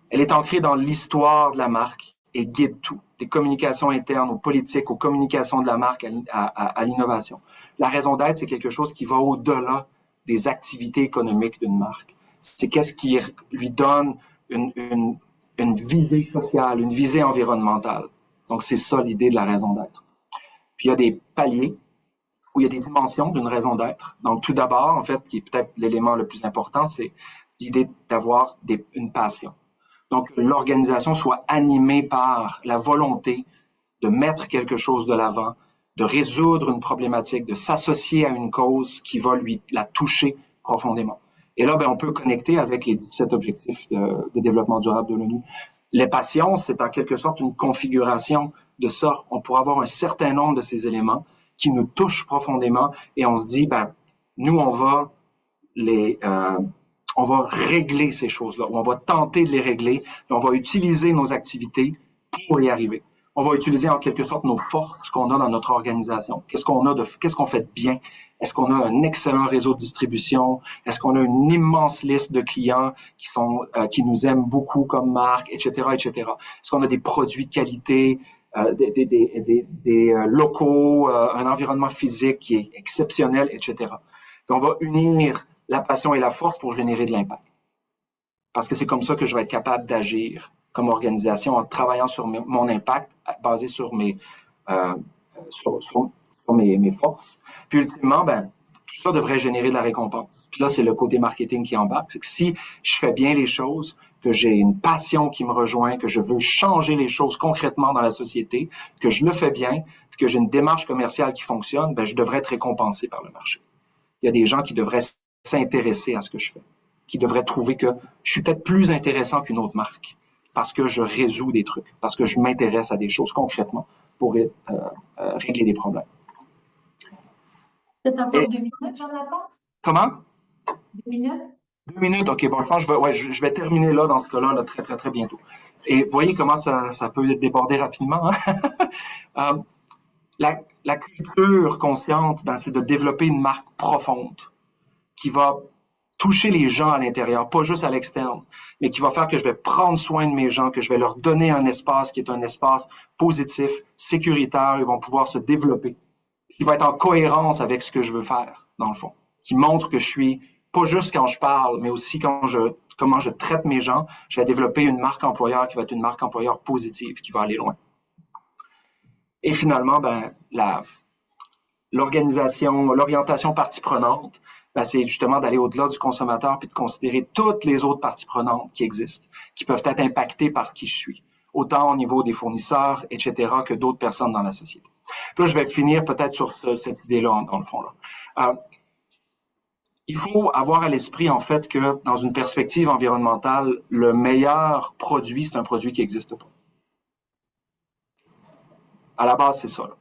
Elle est ancrée dans l'histoire de la marque et guide tout, des communications internes aux politiques, aux communications de la marque à l'innovation. La raison d'être, c'est quelque chose qui va au-delà des activités économiques d'une marque. C'est qu'est-ce qui lui donne une visée sociale, une visée environnementale. Donc, c'est ça l'idée de la raison d'être. Puis, il y a des paliers où il y a des dimensions d'une raison d'être. Donc, tout d'abord, en fait, qui est peut-être l'élément le plus important, c'est l'idée d'avoir une passion. Donc, l'organisation soit animée par la volonté de mettre quelque chose de l'avant, de résoudre une problématique, de s'associer à une cause qui va la toucher profondément. Et là, ben, on peut connecter avec les 17 objectifs de développement durable de l'ONU. Les passions, c'est en quelque sorte une configuration de ça. On pourra avoir un certain nombre de ces éléments qui nous touchent profondément et on se dit, ben, nous, on va régler ces choses-là, on va tenter de les régler, et on va utiliser nos activités pour y arriver. On va utiliser en quelque sorte nos forces qu'on a dans notre organisation. Qu'est-ce qu'on fait de bien? Est-ce qu'on a un excellent réseau de distribution? Est-ce qu'on a une immense liste de clients qui nous aiment beaucoup comme marque, etc., etc. Est-ce qu'on a des produits de qualité, des locaux, un environnement physique qui est exceptionnel, etc. Donc, on va unir la passion et la force pour générer de l'impact. Parce que c'est comme ça que je vais être capable d'agir comme organisation en travaillant sur mon impact basé sur mes forces. Puis ultimement, ben, tout ça devrait générer de la récompense. Puis là, c'est le côté marketing qui embarque. C'est que si je fais bien les choses, que j'ai une passion qui me rejoint, que je veux changer les choses concrètement dans la société, que je le fais bien, puis que j'ai une démarche commerciale qui fonctionne, ben, je devrais être récompensé par le marché. Il y a des gens qui devraient s'intéresser à ce que je fais, qui devraient trouver que je suis peut-être plus intéressant qu'une autre marque parce que je résous des trucs, parce que je m'intéresse à des choses concrètement pour régler des problèmes. Peut-être encore 2 minutes, Jonathan? Comment? 2 minutes? 2 minutes, OK. Bon, je pense que je vais terminer là, dans ce cas-là, là, très, très, très bientôt. Et vous voyez comment ça peut déborder rapidement. Hein? La culture consciente, ben, c'est de développer une marque profonde qui va toucher les gens à l'intérieur, pas juste à l'externe, mais qui va faire que je vais prendre soin de mes gens, que je vais leur donner un espace qui est un espace positif, sécuritaire, ils vont pouvoir se développer, qui va être en cohérence avec ce que je veux faire, dans le fond, qui montre que je suis, pas juste quand je parle, mais aussi comment je traite mes gens, je vais développer une marque employeur qui va être une marque employeur positive, qui va aller loin. Et finalement, ben, l'orientation partie prenante, ben, c'est justement d'aller au-delà du consommateur puis de considérer toutes les autres parties prenantes qui existent, qui peuvent être impactées par qui je suis, autant au niveau des fournisseurs, etc., que d'autres personnes dans la société. Puis là, je vais finir peut-être sur cette idée-là, dans le fond. Là. Il faut avoir à l'esprit, en fait, que dans une perspective environnementale, le meilleur produit, c'est un produit qui n'existe pas. À la base, c'est ça. Là.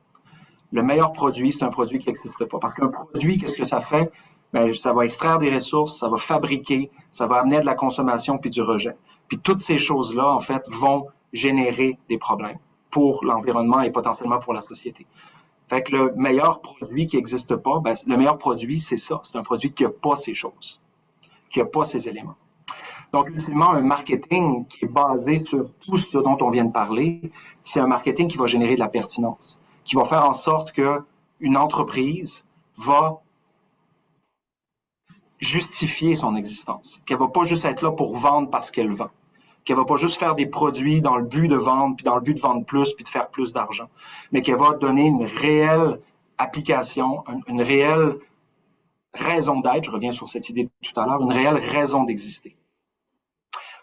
Le meilleur produit, c'est un produit qui n'existe pas. Parce qu'un produit, qu'est-ce que ça fait? Ben, ça va extraire des ressources, ça va fabriquer, ça va amener de la consommation puis du rejet. Puis toutes ces choses-là, en fait, vont générer des problèmes pour l'environnement et potentiellement pour la société. Fait que le meilleur produit qui n'existe pas, ben, le meilleur produit, c'est ça. C'est un produit qui n'a pas ces choses, qui n'a pas ces éléments. Donc, ultimement, un marketing qui est basé sur tout ce dont on vient de parler, c'est un marketing qui va générer de la pertinence, qui va faire en sorte que une entreprise va justifier son existence, qu'elle va pas juste être là pour vendre parce qu'elle vend, qu'elle va pas juste faire des produits dans le but de vendre, puis dans le but de vendre plus, puis de faire plus d'argent, mais qu'elle va donner une réelle application, une réelle raison d'être, je reviens sur cette idée de tout à l'heure, une réelle raison d'exister.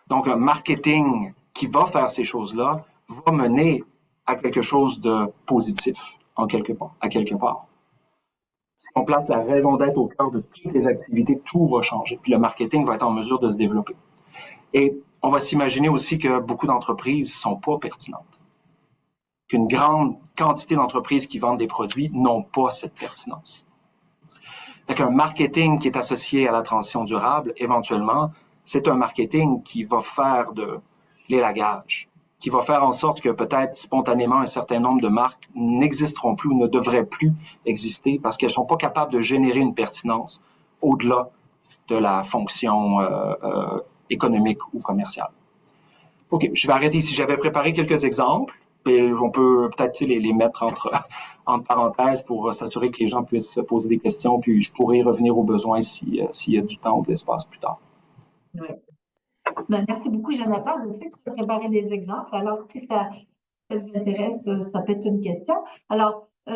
Donc, un marketing qui va faire ces choses-là va mener à quelque chose de positif, à quelque part. Si on place la raison d'être au cœur de toutes les activités, tout va changer. Puis le marketing va être en mesure de se développer. Et on va s'imaginer aussi que beaucoup d'entreprises sont pas pertinentes. Qu'une grande quantité d'entreprises qui vendent des produits n'ont pas cette pertinence. Donc, un marketing qui est associé à la transition durable, éventuellement, c'est un marketing qui va faire de l'élagage, qui va faire en sorte que peut-être spontanément un certain nombre de marques n'existeront plus ou ne devraient plus exister parce qu'elles sont pas capables de générer une pertinence au-delà de la fonction économique ou commerciale. OK, je vais arrêter ici. J'avais préparé quelques exemples, et on peut peut-être les mettre entre parenthèses pour s'assurer que les gens puissent se poser des questions, puis je pourrai revenir aux besoins s'il y a du temps ou de l'espace plus tard. Oui. Ben, merci beaucoup, Jonathan. Je sais que tu as préparé des exemples. Alors, si ça vous intéresse, ça peut être une question. Alors, bon,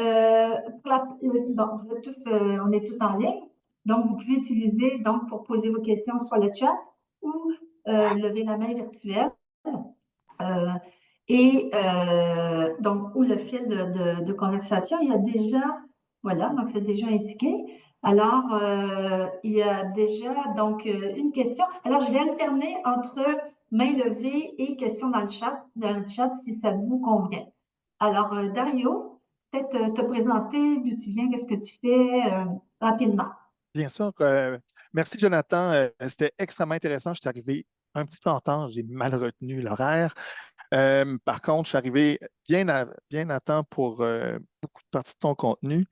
on est tous en ligne. Donc, vous pouvez utiliser pour poser vos questions soit le chat ou lever la main virtuelle. Donc, ou le fil de conversation, il y a déjà, voilà, donc c'est déjà indiqué. Alors, il y a déjà donc une question. Alors, je vais alterner entre main levée et questions dans le chat si ça vous convient. Alors, Dario, peut-être te présenter d'où tu viens, qu'est-ce que tu fais rapidement. Bien sûr. Merci, Jonathan. C'était extrêmement intéressant. Je suis arrivé un petit peu en temps. J'ai mal retenu l'horaire. Par contre, je suis arrivé bien à temps pour beaucoup de parties de ton contenu.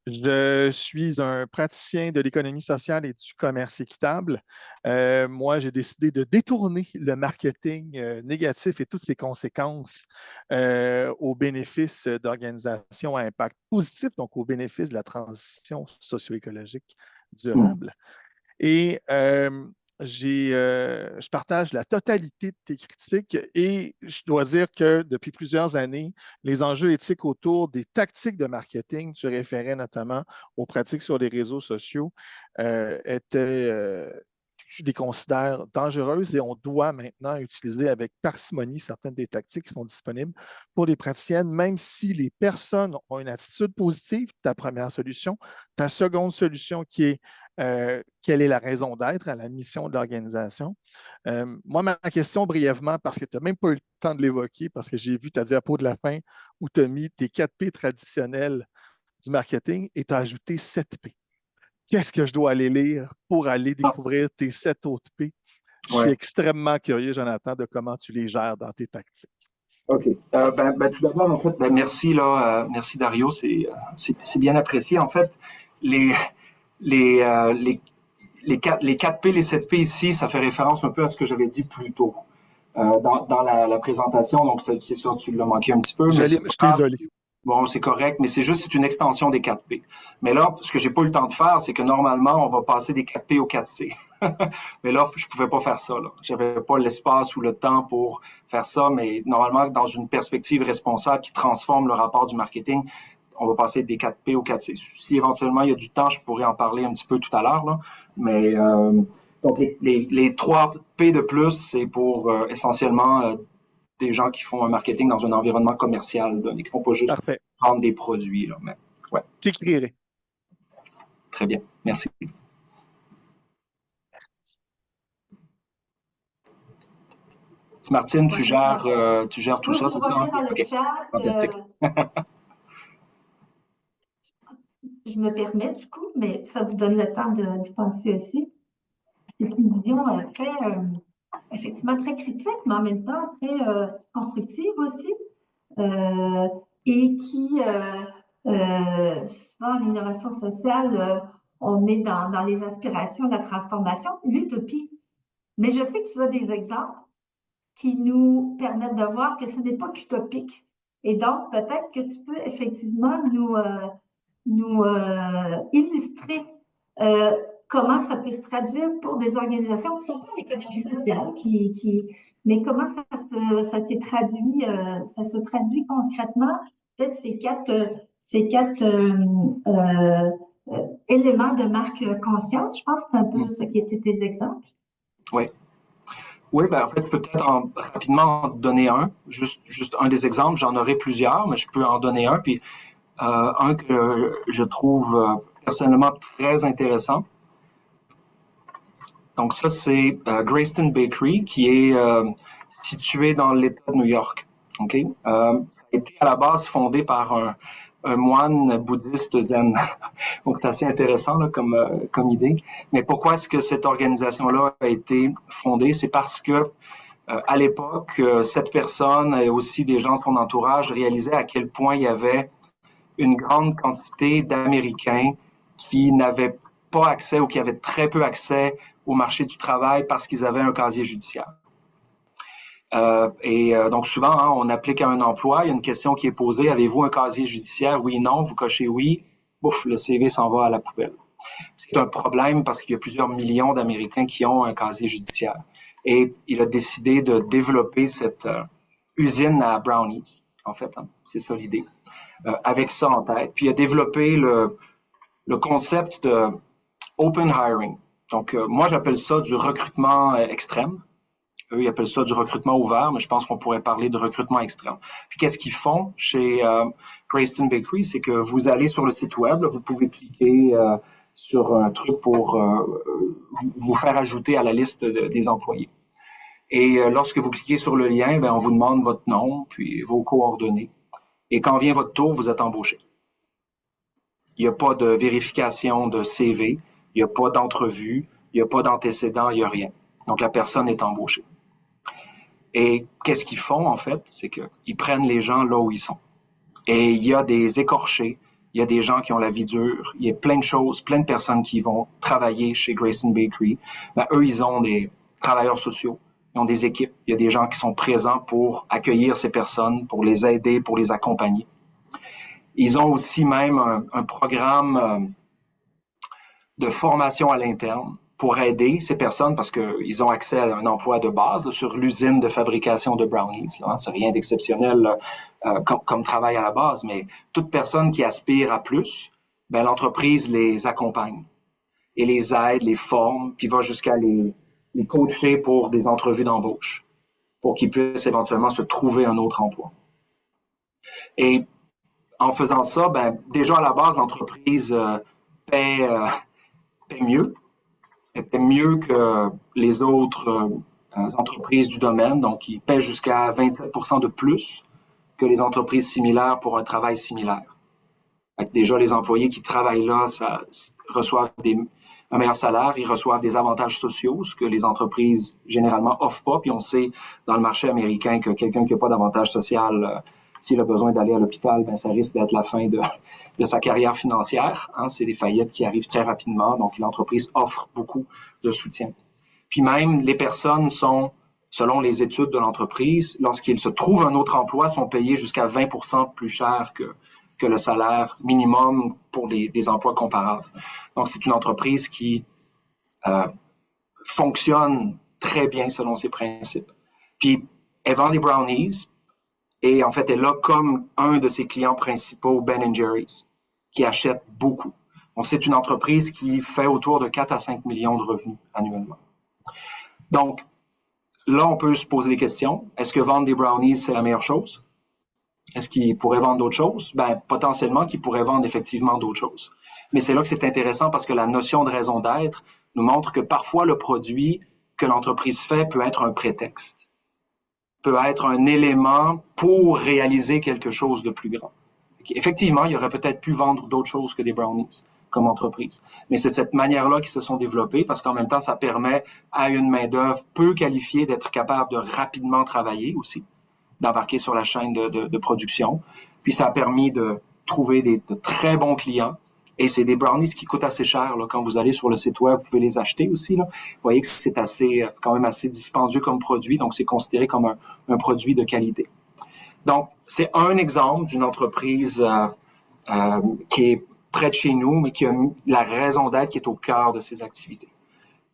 Je suis un praticien de l'économie sociale et du commerce équitable. Moi, j'ai décidé de détourner le marketing négatif et toutes ses conséquences au bénéfice d'organisations à impact positif, donc au bénéfice de la transition socio-écologique durable. Et je partage la totalité de tes critiques et je dois dire que depuis plusieurs années, les enjeux éthiques autour des tactiques de marketing, tu référais notamment aux pratiques sur les réseaux sociaux, je les considère dangereuses et on doit maintenant utiliser avec parcimonie certaines des tactiques qui sont disponibles pour les praticiennes, même si les personnes ont une attitude positive, ta première solution. Ta seconde solution qui est quelle est la raison d'être à la mission de l'organisation. Moi, ma question brièvement, parce que tu n'as même pas eu le temps de l'évoquer, parce que j'ai vu ta diapo de la fin où tu as mis tes 4 P traditionnels du marketing et tu as ajouté 7 P. Qu'est-ce que je dois aller lire pour aller découvrir tes 7 autres P? Je suis extrêmement curieux, Jonathan, de comment tu les gères dans tes tactiques. OK. Tout d'abord, en fait, merci merci Dario, c'est bien apprécié. En fait, les 4 P, les 7 P ici, ça fait référence un peu à ce que j'avais dit plus tôt dans la présentation. Donc, c'est sûr, tu l'as manqué un petit peu. Je suis désolé. Bon, c'est correct, mais c'est une extension des 4 P. Mais là, ce que j'ai pas eu le temps de faire, c'est que normalement, on va passer des 4 P au 4 C. Mais là, je pouvais pas faire ça, là. J'avais pas l'espace ou le temps pour faire ça, mais normalement, dans une perspective responsable qui transforme le rapport du marketing, on va passer des 4 P au 4 C. Si éventuellement il y a du temps, je pourrais en parler un petit peu tout à l'heure, là. Mais, donc, les 3 P de plus, c'est pour essentiellement des gens qui font un marketing dans un environnement commercial, là, et qui font pas juste vendre des produits, là. Mais, ouais. J'écrirai. Très bien. Merci. Martine, tu gères tout ça, c'est ça? Dans le chat, fantastique. Je me permets du coup, mais ça vous donne le temps d'y penser aussi. C'est une vision effectivement très critique, mais en même temps très constructive aussi, et qui souvent en innovation sociale, on est dans les aspirations, la transformation, l'utopie. Mais je sais que tu as des exemples qui nous permettent de voir que ce n'est pas qu'utopique. Et donc, peut-être que tu peux effectivement nous illustrer comment ça peut se traduire pour des organisations qui ne sont pas d'économie sociale, mais comment ça se traduit concrètement, peut-être ces quatre éléments de marque consciente. Je pense que c'est un peu ce qui étaient tes exemples. Oui. Oui, ben en fait, je peux peut-être rapidement en donner un, juste un des exemples. J'en aurai plusieurs, mais je peux en donner un. Puis un que je trouve personnellement très intéressant. Donc ça, c'est Greyston Bakery, qui est situé dans l'État de New York. Ok, ça a été à la base fondé par un moine bouddhiste zen. Donc c'est assez intéressant là, comme idée. Mais pourquoi est-ce que cette organisation-là a été fondée? C'est parce que à l'époque, cette personne et aussi des gens de son entourage réalisaient à quel point il y avait une grande quantité d'Américains qui n'avaient pas accès ou qui avaient très peu accès au marché du travail parce qu'ils avaient un casier judiciaire. Donc souvent, hein, on applique à un emploi, il y a une question qui est posée, avez-vous un casier judiciaire? Oui, non, vous cochez oui, bouf, le CV s'en va à la poubelle. C'est un problème parce qu'il y a plusieurs millions d'Américains qui ont un casier judiciaire. Et il a décidé de développer cette usine à brownies, en fait, hein, c'est ça l'idée, avec ça en tête. Puis il a développé le concept de open hiring. Donc moi j'appelle ça du recrutement extrême. Eux, ils appellent ça du recrutement ouvert, mais je pense qu'on pourrait parler de recrutement extrême. Puis qu'est-ce qu'ils font chez Greyston Bakery? C'est que vous allez sur le site web, là, vous pouvez cliquer sur un truc pour vous faire ajouter à la liste des employés. Et lorsque vous cliquez sur le lien, ben, on vous demande votre nom, puis vos coordonnées. Et quand vient votre tour, vous êtes embauché. Il n'y a pas de vérification de CV, il n'y a pas d'entrevue, il n'y a pas d'antécédent, il n'y a rien. Donc la personne est embauchée. Et qu'est-ce qu'ils font, en fait? C'est qu'ils prennent les gens là où ils sont. Et il y a des écorchés, il y a des gens qui ont la vie dure, il y a plein de choses, plein de personnes qui vont travailler chez Greyston Bakery. Ben, eux, ils ont des travailleurs sociaux, ils ont des équipes, il y a des gens qui sont présents pour accueillir ces personnes, pour les aider, pour les accompagner. Ils ont aussi même un programme de formation à l'interne pour aider ces personnes parce qu'ils ont accès à un emploi de base sur l'usine de fabrication de brownies. Là, hein. C'est rien d'exceptionnel comme travail à la base, mais toute personne qui aspire à plus, ben, l'entreprise les accompagne et les aide, les forme, puis va jusqu'à les coacher pour des entrevues d'embauche, pour qu'ils puissent éventuellement se trouver un autre emploi. Et en faisant ça, ben, déjà à la base, l'entreprise paie mieux. Elle paie mieux que les autres entreprises du domaine, donc ils paient jusqu'à 27% de plus que les entreprises similaires pour un travail similaire. Déjà, les employés qui travaillent là reçoivent un meilleur salaire, ils reçoivent des avantages sociaux, ce que les entreprises généralement offrent pas. Puis on sait dans le marché américain que quelqu'un qui n'a pas d'avantage social, s'il a besoin d'aller à l'hôpital, ben ça risque d'être la fin de sa carrière financière. Hein. C'est des faillites qui arrivent très rapidement, donc l'entreprise offre beaucoup de soutien. Puis même, les personnes sont, selon les études de l'entreprise, lorsqu'ils se trouvent un autre emploi, sont payés jusqu'à 20% plus cher que le salaire minimum pour des emplois comparables. Donc, c'est une entreprise qui fonctionne très bien selon ses principes. Puis, elle vend des brownies et en fait, elle a comme un de ses clients principaux Ben & Jerry's, qui achète beaucoup. Donc, c'est une entreprise qui fait autour de 4 à 5 millions de revenus annuellement. Donc, là, on peut se poser des questions. Est-ce que vendre des brownies, c'est la meilleure chose? Est-ce qu'ils pourraient vendre d'autres choses? Ben, potentiellement qu'ils pourraient vendre effectivement d'autres choses. Mais c'est là que c'est intéressant parce que la notion de raison d'être nous montre que parfois le produit que l'entreprise fait peut être un prétexte, peut être un élément pour réaliser quelque chose de plus grand. Effectivement, il y aurait peut-être pu vendre d'autres choses que des brownies comme entreprise. Mais c'est de cette manière-là qu'ils se sont développés parce qu'en même temps, ça permet à une main-d'œuvre peu qualifiée d'être capable de rapidement travailler aussi, d'embarquer sur la chaîne de production. Puis ça a permis trouver de très bons clients. Et c'est des brownies qui coûtent assez cher, là. Quand vous allez sur le site web, vous pouvez les acheter aussi, là. Vous voyez que c'est quand même assez dispendieux comme produit, donc c'est considéré comme un produit de qualité. Donc, c'est un exemple d'une entreprise qui est près de chez nous, mais qui a la raison d'être qui est au cœur de ses activités.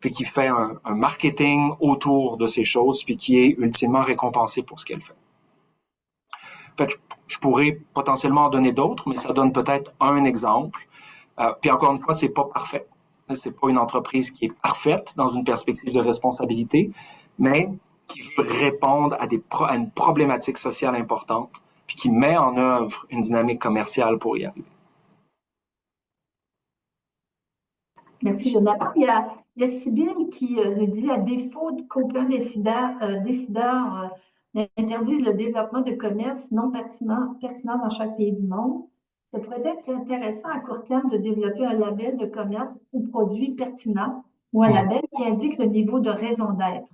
Puis qui fait un marketing autour de ces choses, puis qui est ultimement récompensé pour ce qu'elle fait. Fait que je pourrais potentiellement en donner d'autres, mais ça donne peut-être un exemple. Puis encore une fois, c'est pas parfait. C'est pas une entreprise qui est parfaite dans une perspective de responsabilité, mais qui veut répondre à une problématique sociale importante, puis qui met en œuvre une dynamique commerciale pour y arriver. Merci, Jonathan. Il y a Sybille qui nous dit, à défaut qu'aucun décideur n'interdise le développement de commerce non pertinent dans chaque pays du monde, ça pourrait être intéressant à court terme de développer un label de commerce ou produit pertinent ou un label qui indique le niveau de raison d'être.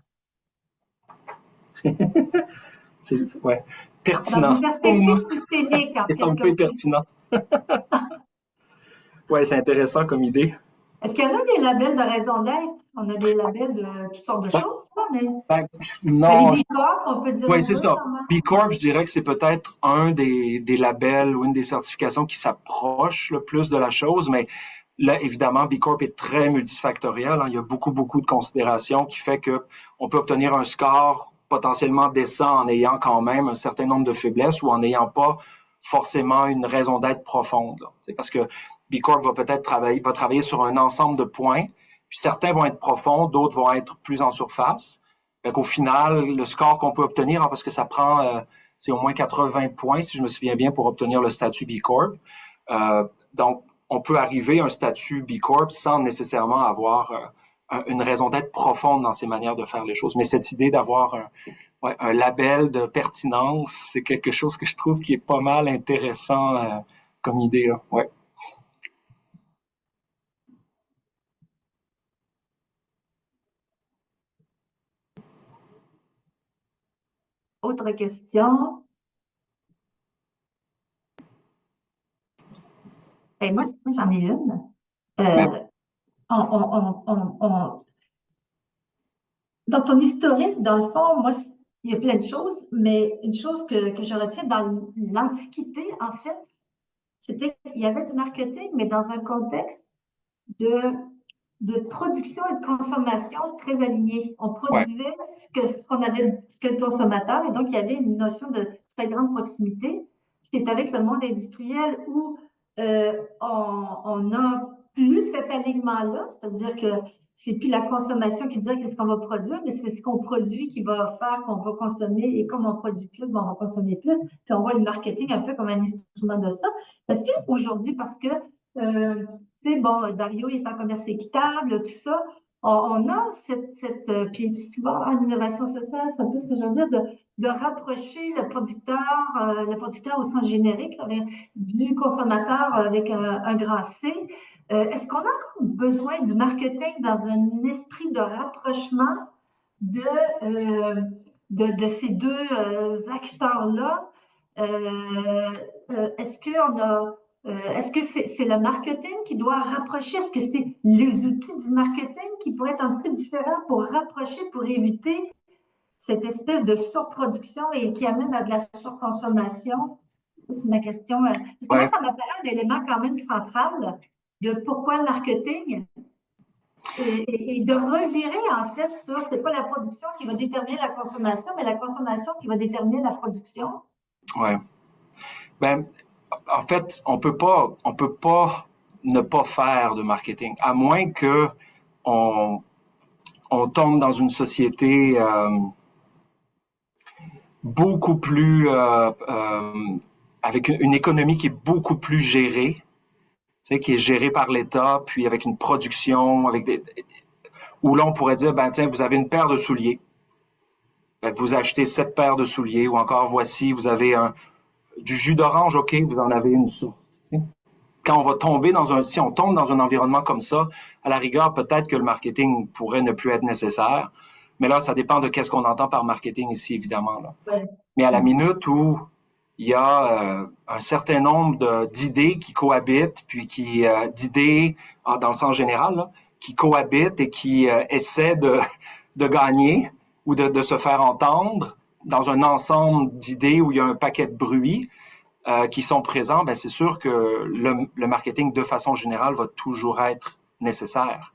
Ouais. Pertinent. Dans une perspective systémique, en fait. Pertinent. Ouais, c'est intéressant comme idée. Est-ce qu'il y a des labels de raison d'être? On a des labels de toutes sortes de choses, ça, mais... non. Les B Corp, on peut dire... Oui, c'est ça. B Corp, je dirais que c'est peut-être un des labels ou une des certifications qui s'approche le plus de la chose, mais là, évidemment, B Corp est très multifactoriel. Hein. Il y a beaucoup de considérations qui fait que on peut obtenir un score potentiellement décent en ayant quand même un certain nombre de faiblesses ou en n'ayant pas forcément une raison d'être profonde. C'est parce que B Corp va travailler sur un ensemble de points, puis certains vont être profonds, d'autres vont être plus en surface. Fait qu'au final, le score qu'on peut obtenir, hein, parce que ça prend, c'est au moins 80 points, si je me souviens bien, pour obtenir le statut B Corp. Donc, on peut arriver à un statut B Corp sans nécessairement avoir une raison d'être profonde dans ses manières de faire les choses. Mais cette idée d'avoir un label de pertinence, c'est quelque chose que je trouve qui est pas mal intéressant comme idée, là. Ouais. Autre question. Et moi j'en ai une. Dans ton historique, dans le fond, moi, il y a plein de choses, mais une chose que je retiens dans l'Antiquité, en fait, c'était qu'il y avait du marketing, mais dans un contexte de production et de consommation très alignés. On produisait ce que le consommateur, et donc il y avait une notion de très grande proximité. C'est avec le monde industriel où on a plus cet alignement-là, c'est-à-dire que c'est plus la consommation qui dit qu'est-ce qu'on va produire, mais c'est ce qu'on produit qui va faire qu'on va consommer, et comme on produit plus, on va consommer plus, puis on voit le marketing un peu comme un instrument de ça. Peut-être qu'aujourd'hui, parce que tu sais, bon, Dario est en commerce équitable, tout ça. On a puis souvent en innovation sociale, c'est un peu ce que je veux dire, de rapprocher le producteur au sens générique, là, du consommateur avec un grand C. Est-ce qu'on a encore besoin du marketing dans un esprit de rapprochement de ces deux acteurs-là? Est-ce que c'est le marketing qui doit rapprocher? Est-ce que c'est les outils du marketing qui pourraient être un peu différents pour rapprocher, pour éviter cette espèce de surproduction et qui amène à de la surconsommation? C'est ma question. Parce que moi, ça m'apparaît un élément quand même central de pourquoi le marketing et de revirer en fait sur, c'est pas la production qui va déterminer la consommation, mais la consommation qui va déterminer la production. Oui. Ben, en fait, on peut pas ne pas faire de marketing, à moins que on tombe dans une société beaucoup plus avec une économie qui est beaucoup plus gérée, tu sais, qui est gérée par l'État, puis avec une production, où là on pourrait dire, ben tiens, vous avez une paire de souliers, vous achetez 7 paires de souliers, ou encore voici, vous avez du jus d'orange, ok, vous en avez une sorte. Quand on va tomber si on tombe dans un environnement comme ça, à la rigueur, peut-être que le marketing pourrait ne plus être nécessaire. Mais là, ça dépend de qu'est-ce qu'on entend par marketing ici, évidemment, là. Ouais. Mais à la minute où il y a un certain nombre d'idées qui cohabitent, puis d'idées dans le sens général, là, qui cohabitent et qui essaient de gagner ou de se faire entendre dans un ensemble d'idées où il y a un paquet de bruits qui sont présents. Ben c'est sûr que le marketing, de façon générale, va toujours être nécessaire.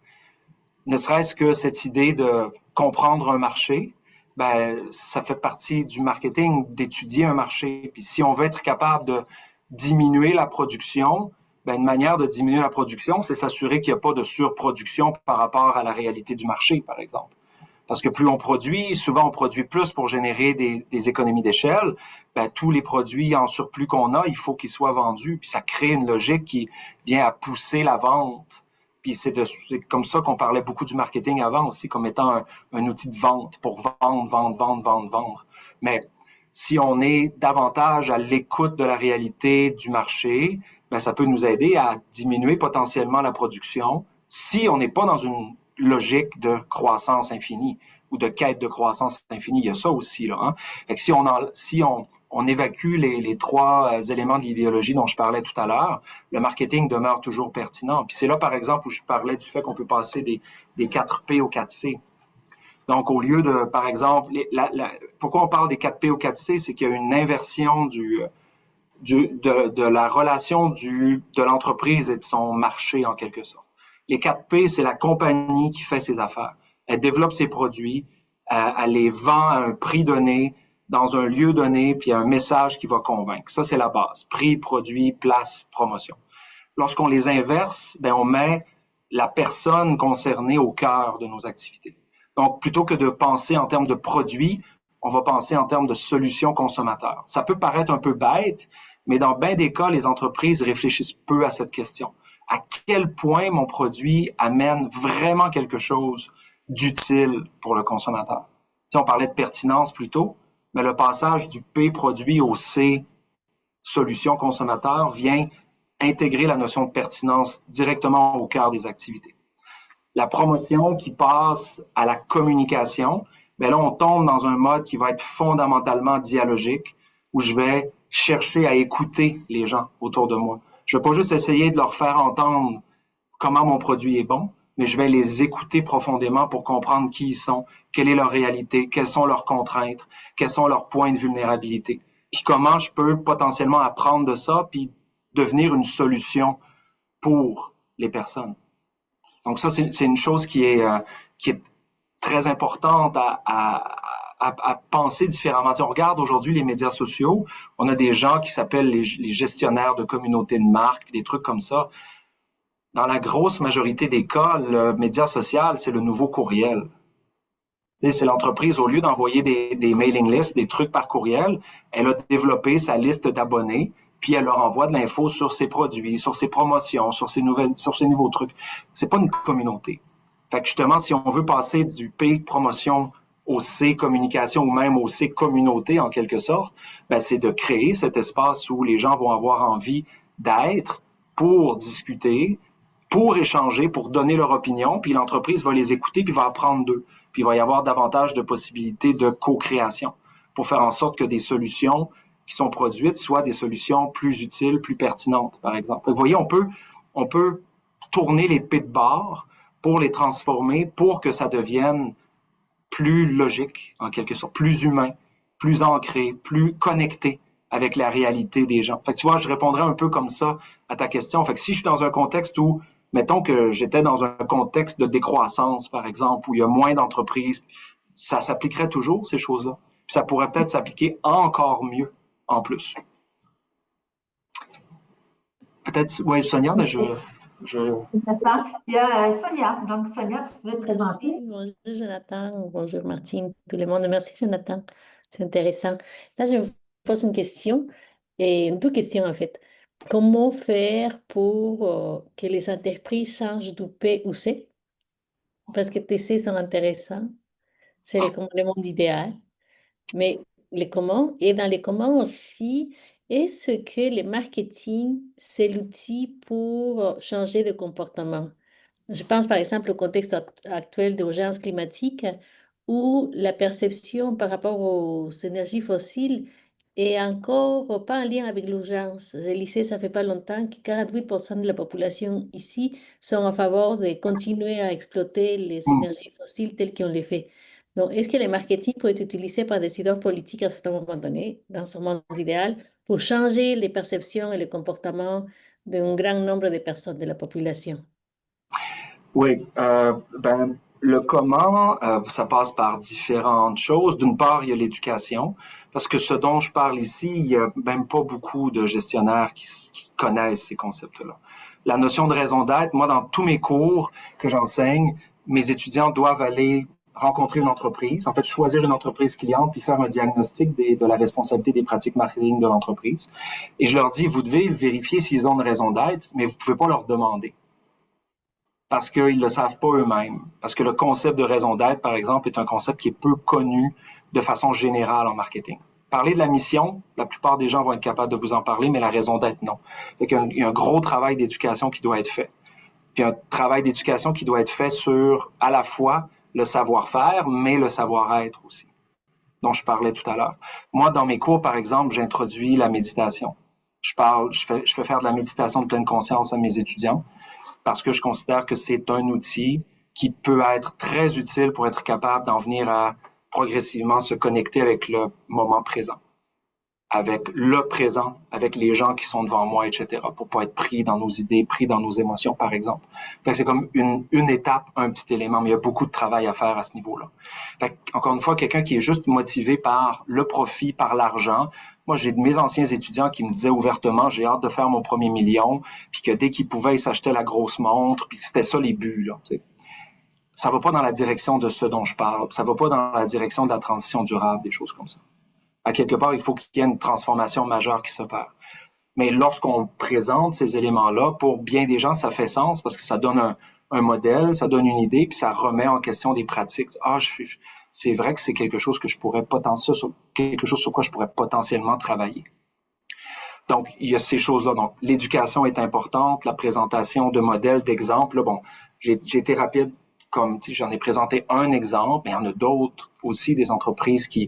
Ne serait-ce que cette idée de comprendre un marché, ben, ça fait partie du marketing d'étudier un marché. Puis si on veut être capable de diminuer la production, ben, une manière de diminuer la production, c'est s'assurer qu'il n'y a pas de surproduction par rapport à la réalité du marché, par exemple. Parce que plus on produit, souvent on produit plus pour générer des économies d'échelle. Ben, tous les produits en surplus qu'on a, il faut qu'ils soient vendus. Puis ça crée une logique qui vient à pousser la vente. Puis c'est comme ça qu'on parlait beaucoup du marketing avant aussi, comme étant un outil de vente pour vendre. Mais si on est davantage à l'écoute de la réalité du marché, ben ça peut nous aider à diminuer potentiellement la production si on n'est pas dans une logique de croissance infinie ou de quête de croissance infinie. Il y a ça aussi, là. Hein? Fait que si on évacue les trois éléments de l'idéologie dont je parlais tout à l'heure, le marketing demeure toujours pertinent. Puis c'est là, par exemple, où je parlais du fait qu'on peut passer des 4 P au 4 C. Donc, au lieu de, par exemple, pourquoi on parle des 4 P au 4 C, c'est qu'il y a une inversion de la relation de l'entreprise et de son marché, en quelque sorte. Les 4 P, c'est la compagnie qui fait ses affaires. Elle développe ses produits, elle les vend à un prix donné, dans un lieu donné, puis il y a un message qui va convaincre. Ça, c'est la base. Prix, produit, place, promotion. Lorsqu'on les inverse, ben, on met la personne concernée au cœur de nos activités. Donc, plutôt que de penser en termes de produits, on va penser en termes de solutions consommateurs. Ça peut paraître un peu bête, mais dans bien des cas, les entreprises réfléchissent peu à cette question. À quel point mon produit amène vraiment quelque chose d'utile pour le consommateur? Si on parlait de pertinence plus tôt, mais le passage du P produit au C solution consommateur vient intégrer la notion de pertinence directement au cœur des activités. La promotion qui passe à la communication, ben là, on tombe dans un mode qui va être fondamentalement dialogique, où je vais chercher à écouter les gens autour de moi. Je vais pas juste essayer de leur faire entendre comment mon produit est bon, mais je vais les écouter profondément pour comprendre qui ils sont, quelle est leur réalité, quelles sont leurs contraintes, quels sont leurs points de vulnérabilité, puis comment je peux potentiellement apprendre de ça, puis devenir une solution pour les personnes. Donc ça, c'est une chose qui est très importante à penser différemment. Si on regarde aujourd'hui les médias sociaux, on a des gens qui s'appellent les gestionnaires de communautés de marques, des trucs comme ça. Dans la grosse majorité des cas, le média social, c'est le nouveau courriel. C'est l'entreprise, au lieu d'envoyer des mailing lists, des trucs par courriel, elle a développé sa liste d'abonnés, puis elle leur envoie de l'info sur ses produits, sur ses promotions, sur ses nouveaux trucs. C'est pas une communauté. Fait que justement, si on veut passer du P promotion au C communication ou même au C communauté en quelque sorte, ben c'est de créer cet espace où les gens vont avoir envie d'être pour discuter, pour échanger, pour donner leur opinion, puis l'entreprise va les écouter puis va apprendre d'eux. Puis il va y avoir davantage de possibilités de co-création pour faire en sorte que des solutions qui sont produites soient des solutions plus utiles, plus pertinentes, par exemple. Vous voyez, on peut tourner les P de barre pour les transformer, pour que ça devienne plus logique, en quelque sorte, plus humain, plus ancré, plus connecté avec la réalité des gens. Fait que tu vois, je répondrais un peu comme ça à ta question. Fait que si je suis dans un contexte où, mettons que j'étais dans un contexte de décroissance, par exemple, où il y a moins d'entreprises, ça s'appliquerait toujours, ces choses-là. Puis ça pourrait peut-être s'appliquer encore mieux, en plus. Peut-être, oui, Sonia, mais D'accord. Il y a Sonia. Donc, Sonia, si tu veux te présenter. Bonjour Jonathan, bonjour Martine, tout le monde. Merci Jonathan, c'est intéressant. Là, je me pose une question, et deux questions en fait. Comment faire pour que les entreprises changent du P ou C? Parce que TC sont intéressants, c'est le monde idéal, mais les comment, et dans les comment aussi, est-ce que le marketing, c'est l'outil pour changer de comportement? Je pense par exemple au contexte actuel d'urgence climatique où la perception par rapport aux énergies fossiles Et encore, pas en lien avec l'urgence. Je lisais, ça fait pas longtemps, que 48% de la population ici sont a favor de continuer à exploiter les énergies fossiles telles qu'on les fait. Donc, est-ce que le marketing peut être utilisé par des décideurs politiques à ce moment donné, dans ce monde idéal, pour changer les perceptions et les comportements d'un grand nombre de personnes de la population? Oui, ben, le comment, ça passe par différentes choses. D'une part, il y a l'éducation, parce que ce dont je parle ici, il y a même pas beaucoup de gestionnaires qui connaissent ces concepts-là. La notion de raison d'être, moi, dans tous mes cours que j'enseigne, mes étudiants doivent aller rencontrer une entreprise, en fait, choisir une entreprise cliente, puis faire un diagnostic de la responsabilité des pratiques marketing de l'entreprise. Et je leur dis, vous devez vérifier s'ils ont une raison d'être, mais vous pouvez pas leur demander parce qu'ils ne le savent pas eux-mêmes. Parce que le concept de raison d'être, par exemple, est un concept qui est peu connu de façon générale en marketing. Parler de la mission, la plupart des gens vont être capables de vous en parler, mais la raison d'être, non. Fait qu'il y a un gros travail d'éducation qui doit être fait. Puis un travail d'éducation qui doit être fait sur à la fois le savoir-faire, mais le savoir-être aussi, dont je parlais tout à l'heure. Moi, dans mes cours, par exemple, j'introduis la méditation. Je fais faire de la méditation de pleine conscience à mes étudiants, parce que je considère que c'est un outil qui peut être très utile pour être capable d'en venir à progressivement se connecter avec le moment présent, avec le présent, avec les gens qui sont devant moi, etc., pour pas être pris dans nos idées, pris dans nos émotions, par exemple. Fait que c'est comme une étape, un petit élément, mais il y a beaucoup de travail à faire à ce niveau-là. Fait que, encore une fois, quelqu'un qui est juste motivé par le profit, par l'argent. Moi, j'ai de mes anciens étudiants qui me disaient ouvertement, j'ai hâte de faire mon premier million, puis que dès qu'ils pouvaient, ils s'achetaient la grosse montre, puis c'était ça les buts, là, tu sais. Ça va pas dans la direction de ce dont je parle, ça va pas dans la direction de la transition durable, des choses comme ça. À quelque part, il faut qu'il y ait une transformation majeure qui s'opère. Mais lorsqu'on présente ces éléments-là, pour bien des gens, ça fait sens parce que ça donne un modèle, ça donne une idée, puis ça remet en question des pratiques. Ah, c'est vrai que c'est quelque chose que je pourrais quelque chose sur quoi je pourrais potentiellement travailler. Donc, il y a ces choses-là. Donc, l'éducation est importante, la présentation de modèles, d'exemples. Bon, j'ai été rapide, comme j'en ai présenté un exemple, mais il y en a d'autres aussi, des entreprises qui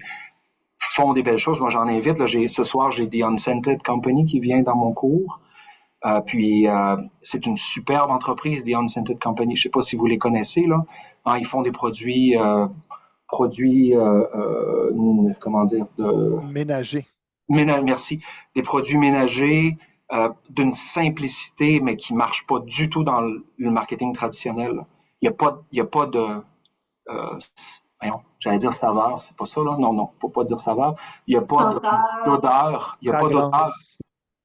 font des belles choses. Moi, j'en invite. Là, ce soir, j'ai The Unscented Company qui vient dans mon cours. C'est une superbe entreprise, The Unscented Company. Je sais pas si vous les connaissez, là. Hein, ils font des produits, comment dire, Ménager. Merci. Des produits ménagers d'une simplicité, mais qui marche pas du tout dans le marketing traditionnel. Il y a pas de j'allais dire saveur, c'est pas ça, là. Non, faut pas dire saveur. Il n'y a pas d'odeur. Il n'y a pas d'odeur,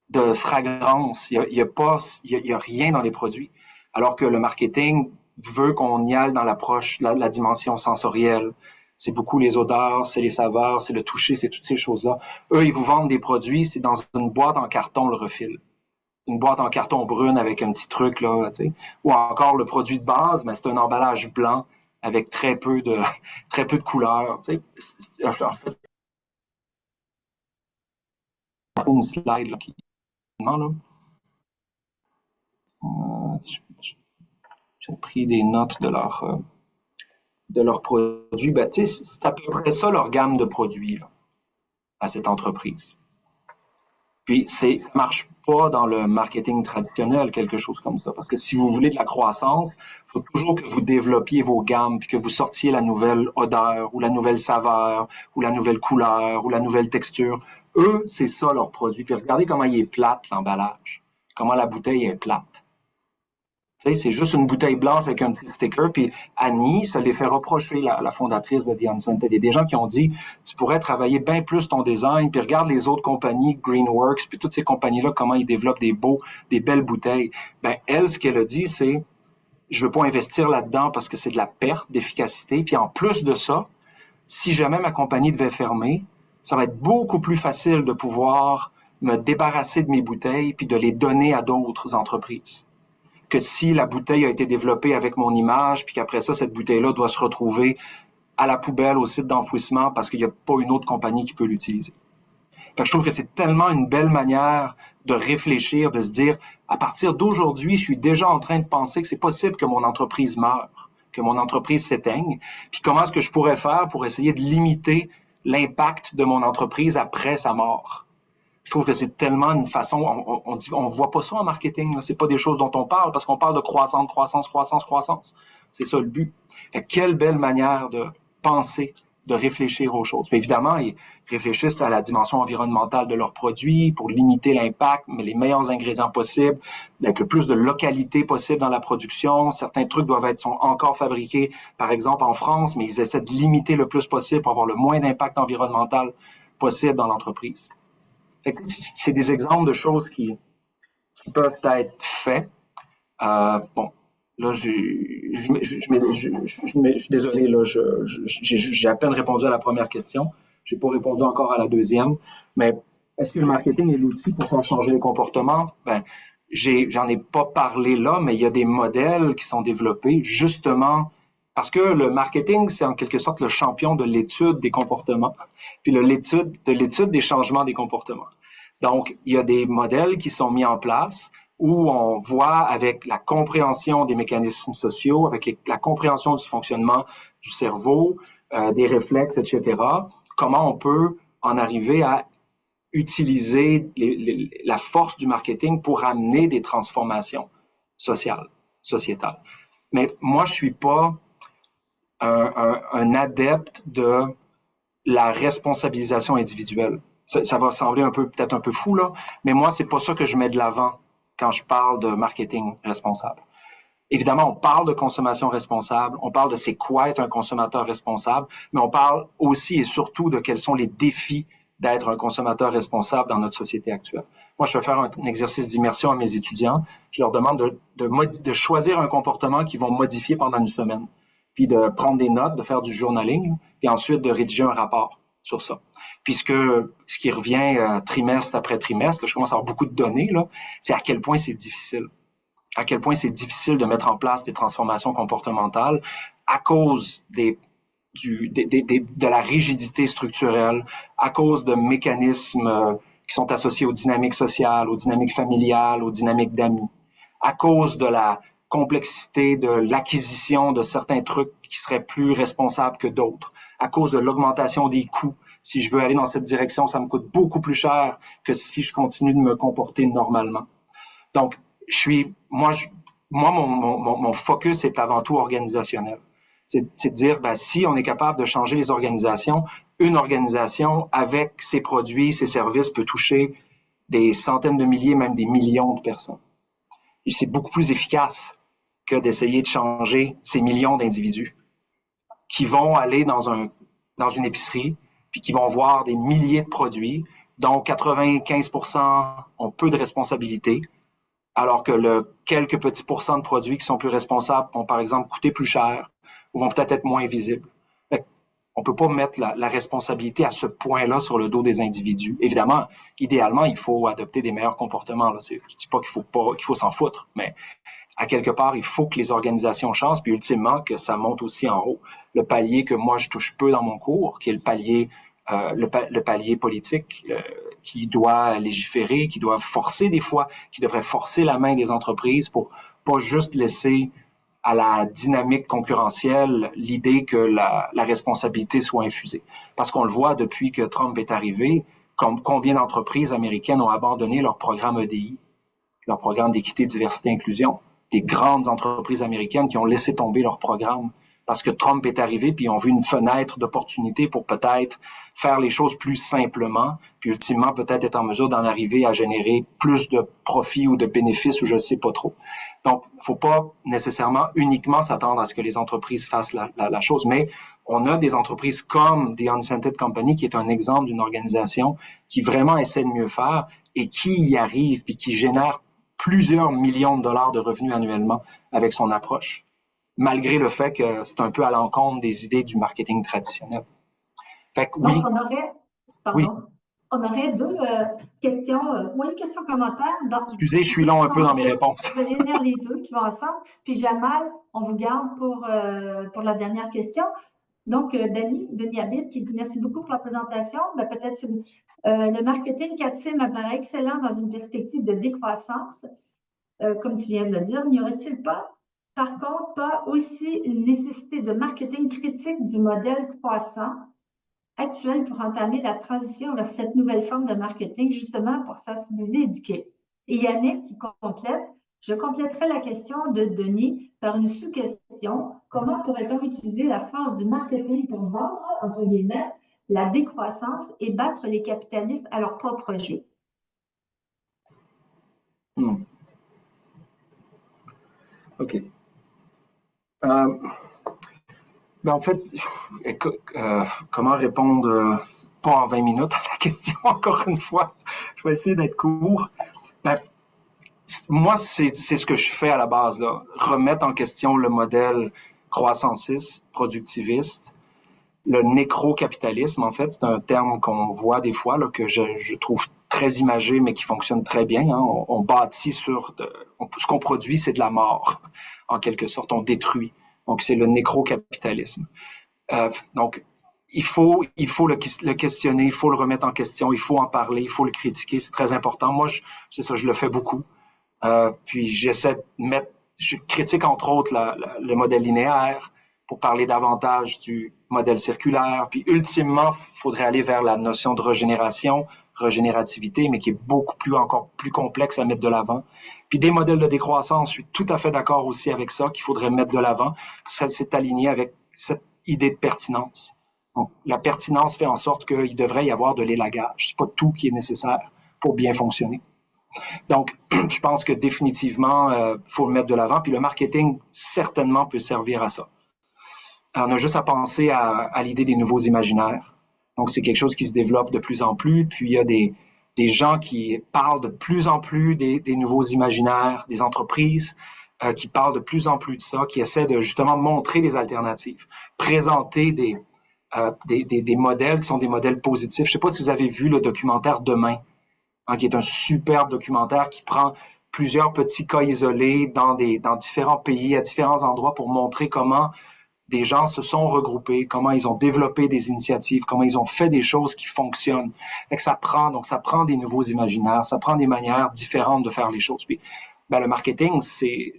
de fragrance. Il y a rien dans les produits. Alors que le marketing veut qu'on y aille dans l'approche, la dimension sensorielle. C'est beaucoup les odeurs, c'est les saveurs, c'est le toucher, c'est toutes ces choses-là. Eux, ils vous vendent des produits, c'est dans une boîte en carton, le refil. Une boîte en carton brune avec un petit truc, là, tu sais. Ou encore le produit de base, mais c'est un emballage blanc avec très peu de couleurs. Tu sais. En fait, une slide là, là. J'ai pris des notes de leurs produits. Ben, tu sais, c'est à peu près ça leur gamme de produits là, à cette entreprise. Puis ça marche pas dans le marketing traditionnel, quelque chose comme ça. Parce que si vous voulez de la croissance, il faut toujours que vous développiez vos gammes, puis que vous sortiez la nouvelle odeur, ou la nouvelle saveur, ou la nouvelle couleur, ou la nouvelle texture. Eux, c'est ça leur produit. Puis regardez comment il est plate, l'emballage. Comment la bouteille est plate. Tu sais, c'est juste une bouteille blanche avec un petit sticker. Puis Annie se les fait reprocher, la fondatrice de The Unscented. Il y a des gens qui ont dit, tu pourrais travailler bien plus ton design, puis regarde les autres compagnies, Greenworks, puis toutes ces compagnies-là, comment ils développent des belles bouteilles. Ben, elle, ce qu'elle a dit, c'est, je veux pas investir là-dedans parce que c'est de la perte d'efficacité. Puis en plus de ça, si jamais ma compagnie devait fermer, ça va être beaucoup plus facile de pouvoir me débarrasser de mes bouteilles puis de les donner à d'autres entreprises. Que si la bouteille a été développée avec mon image, puis qu'après ça, cette bouteille-là doit se retrouver à la poubelle, au site d'enfouissement, parce qu'il n'y a pas une autre compagnie qui peut l'utiliser. Fait que je trouve que c'est tellement une belle manière de réfléchir, de se dire, à partir d'aujourd'hui, je suis déjà en train de penser que c'est possible que mon entreprise meure, que mon entreprise s'éteigne, puis comment est-ce que je pourrais faire pour essayer de limiter l'impact de mon entreprise après sa mort. Je trouve que c'est tellement une façon, on voit pas ça en marketing, là. C'est pas des choses dont on parle parce qu'on parle de croissance. C'est ça le but. Fait que quelle belle manière de penser, de réfléchir aux choses. Puis évidemment, ils réfléchissent à la dimension environnementale de leurs produits pour limiter l'impact, mais les meilleurs ingrédients possibles, avec le plus de localité possible dans la production. Certains trucs sont encore fabriqués, par exemple, en France, mais ils essaient de limiter le plus possible pour avoir le moins d'impact environnemental possible dans l'entreprise. Fait que c'est des exemples de choses qui peuvent être faits. Bon, là, je suis désolé, là, j'ai à peine répondu à la première question. J'ai pas répondu encore à la deuxième. Mais est-ce que le marketing est l'outil pour faire changer les comportements? Ben, j'en ai pas parlé là, mais il y a des modèles qui sont développés justement parce que le marketing, c'est en quelque sorte le champion de l'étude des comportements, puis de l'étude des changements des comportements. Donc, il y a des modèles qui sont mis en place où on voit avec la compréhension des mécanismes sociaux, avec la compréhension du fonctionnement du cerveau, des réflexes, etc., comment on peut en arriver à utiliser la force du marketing pour amener des transformations sociétales. Mais moi, je suis pas un adepte de la responsabilisation individuelle. Ça va sembler peut-être un peu fou, là, mais moi, c'est pas ça que je mets de l'avant quand je parle de marketing responsable. Évidemment, on parle de consommation responsable, on parle de c'est quoi être un consommateur responsable, mais on parle aussi et surtout de quels sont les défis d'être un consommateur responsable dans notre société actuelle. Moi, je vais faire un exercice d'immersion à mes étudiants. Je leur demande de choisir un comportement qu'ils vont modifier pendant une semaine, puis de prendre des notes, de faire du journaling, puis ensuite de rédiger un rapport sur ça. Puisque ce qui revient trimestre après trimestre, là, je commence à avoir beaucoup de données, là, c'est à quel point c'est difficile. À quel point c'est difficile de mettre en place des transformations comportementales à cause de la rigidité structurelle, à cause de mécanismes qui sont associés aux dynamiques sociales, aux dynamiques familiales, aux dynamiques d'amis, à cause de la complexité de l'acquisition de certains trucs qui seraient plus responsables que d'autres, à cause de l'augmentation des coûts. Si je veux aller dans cette direction, ça me coûte beaucoup plus cher que si je continue de me comporter normalement. Donc, mon focus est avant tout organisationnel. C'est de dire, ben, si on est capable de changer les organisations, une organisation avec ses produits, ses services peut toucher des centaines de milliers, même des millions de personnes. Et c'est beaucoup plus efficace que d'essayer de changer ces millions d'individus qui vont aller dans une épicerie puis qui vont voir des milliers de produits dont 95% ont peu de responsabilité, alors que quelques petits pourcents de produits qui sont plus responsables vont, par exemple, coûter plus cher ou vont peut-être être moins visibles. On peut pas mettre la responsabilité à ce point-là sur le dos des individus. Évidemment, idéalement, il faut adopter des meilleurs comportements. Là. Je dis pas qu'il faut s'en foutre, mais à quelque part, il faut que les organisations changent, puis ultimement que ça monte aussi en haut. Le palier que moi je touche peu dans mon cours, qui est le palier politique, qui doit légiférer, qui doit forcer des fois, qui devrait forcer la main des entreprises pour pas juste laisser à la dynamique concurrentielle l'idée que la responsabilité soit infusée. Parce qu'on le voit depuis que Trump est arrivé, combien d'entreprises américaines ont abandonné leur programme EDI, leur programme d'équité, diversité, inclusion. Des grandes entreprises américaines qui ont laissé tomber leur programme parce que Trump est arrivé puis ils ont vu une fenêtre d'opportunité pour peut-être faire les choses plus simplement, puis ultimement peut-être être en mesure d'en arriver à générer plus de profits ou de bénéfices ou je ne sais pas trop. Donc, il ne faut pas nécessairement uniquement s'attendre à ce que les entreprises fassent la chose, mais on a des entreprises comme The Unscented Company qui est un exemple d'une organisation qui vraiment essaie de mieux faire et qui y arrive puis qui génère plusieurs millions de dollars de revenus annuellement avec son approche, malgré le fait que c'est un peu à l'encontre des idées du marketing traditionnel. Fait que oui. Donc, on aurait deux questions, une question commentaire. Excusez, je suis long un peu dans mes réponses. Je vais lire les deux qui vont ensemble. Puis Jamal, on vous garde pour la dernière question. Donc, Denis Habib qui dit merci beaucoup pour la présentation. Ben, peut-être le marketing 4C m'apparaît excellent dans une perspective de décroissance. Comme tu viens de le dire, n'y aurait-il pas, par contre, pas aussi une nécessité de marketing critique du modèle croissant actuelles pour entamer la transition vers cette nouvelle forme de marketing, justement pour sensibiliser et éduquer? Et Yannick qui complète, je compléterai la question de Denis par une sous-question. Comment pourrait-on utiliser la force du marketing pour vendre, entre guillemets, la décroissance et battre les capitalistes à leur propre jeu? OK. En fait, comment répondre pas en 20 minutes à la question, encore une fois. Je vais essayer d'être court. Moi, c'est ce que je fais à la base, là. Remettre en question le modèle croissanciste, productiviste. Le nécro-capitalisme, en fait, c'est un terme qu'on voit des fois, là, que je trouve très imagé, mais qui fonctionne très bien. Hein. On bâtit sur... ce qu'on produit, c'est de la mort, en quelque sorte. On détruit. Donc, c'est le nécro-capitalisme. Donc, il faut le questionner, il faut le remettre en question, il faut en parler, il faut le critiquer. C'est très important. Moi, c'est ça, je le fais beaucoup. Puis, j'essaie de mettre... Je critique, entre autres, le modèle linéaire pour parler davantage du modèle circulaire. Puis, ultimement, il faudrait aller vers la notion de régénérativité, mais qui est encore plus complexe à mettre de l'avant. Puis des modèles de décroissance, je suis tout à fait d'accord aussi avec ça, qu'il faudrait mettre de l'avant. Ça, c'est aligné avec cette idée de pertinence. Donc, la pertinence fait en sorte qu'il devrait y avoir de l'élagage. C'est pas tout qui est nécessaire pour bien fonctionner. Donc, je pense que définitivement, faut le mettre de l'avant. Puis le marketing, certainement, peut servir à ça. Alors, on a juste à penser à l'idée des nouveaux imaginaires. Donc, c'est quelque chose qui se développe de plus en plus. Puis, il y a des gens qui parlent de plus en plus des nouveaux imaginaires, des entreprises qui parlent de plus en plus de ça, qui essaient de justement montrer des alternatives, présenter des modèles qui sont des modèles positifs. Je ne sais pas si vous avez vu le documentaire Demain, hein, qui est un superbe documentaire qui prend plusieurs petits cas isolés dans différents pays, à différents endroits pour montrer comment des gens se sont regroupés, comment ils ont développé des initiatives, comment ils ont fait des choses qui fonctionnent. Fait que ça prend des nouveaux imaginaires, ça prend des manières différentes de faire les choses. Puis, le marketing, c'est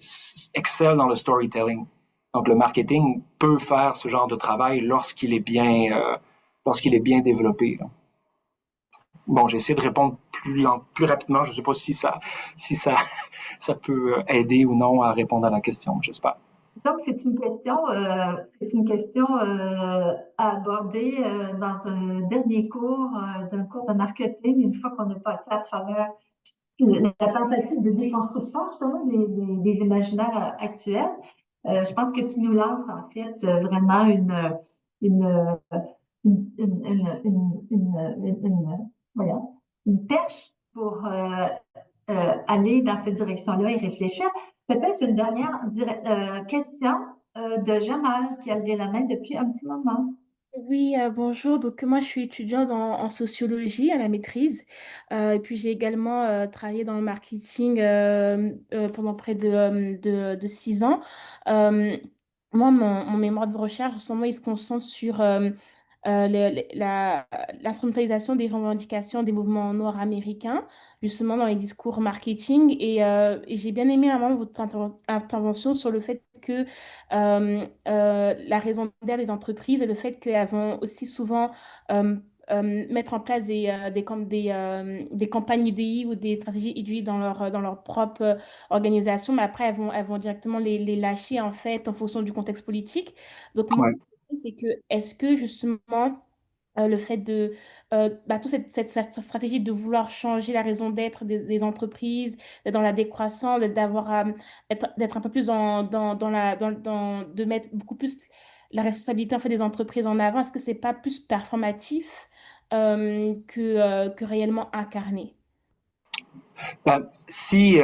excelle dans le storytelling. Donc, le marketing peut faire ce genre de travail lorsqu'il est bien développé, là. Bon, j'ai essayé de répondre plus rapidement. Je ne sais pas si ça peut aider ou non à répondre à la question. J'espère. Donc, c'est une question à aborder dans un dernier cours d'un cours de marketing, une fois qu'on a passé à travers la tentative de déconstruction justement des imaginaires actuels. Je pense que tu nous lances en fait vraiment une perche pour aller dans cette direction-là et réfléchir. Peut-être une dernière question de Jamal qui a levé la main depuis un petit moment. Oui, bonjour. Donc, moi, je suis étudiante en sociologie à la maîtrise. Et puis, j'ai également travaillé dans le marketing pendant près de 6 ans. Euh, Moi, mon mémoire de recherche, en ce moment, il se concentre sur l'instrumentalisation des revendications des mouvements nord-américains, justement dans les discours marketing. Et j'ai bien aimé à un moment votre intervention sur le fait que la raison d'être des entreprises et le fait qu'elles vont aussi souvent mettre en place des campagnes UDI ou des stratégies UDI dans leur propre organisation, mais après, elles vont directement les lâcher en fait en fonction du contexte politique. Donc, moi, Ouais. c'est que est-ce que justement le fait de toute cette stratégie de vouloir changer la raison d'être des entreprises, d'être dans la décroissance, d'être un peu plus de mettre beaucoup plus la responsabilité en fait des entreprises en avant, est-ce que c'est pas plus performatif que réellement incarné? Si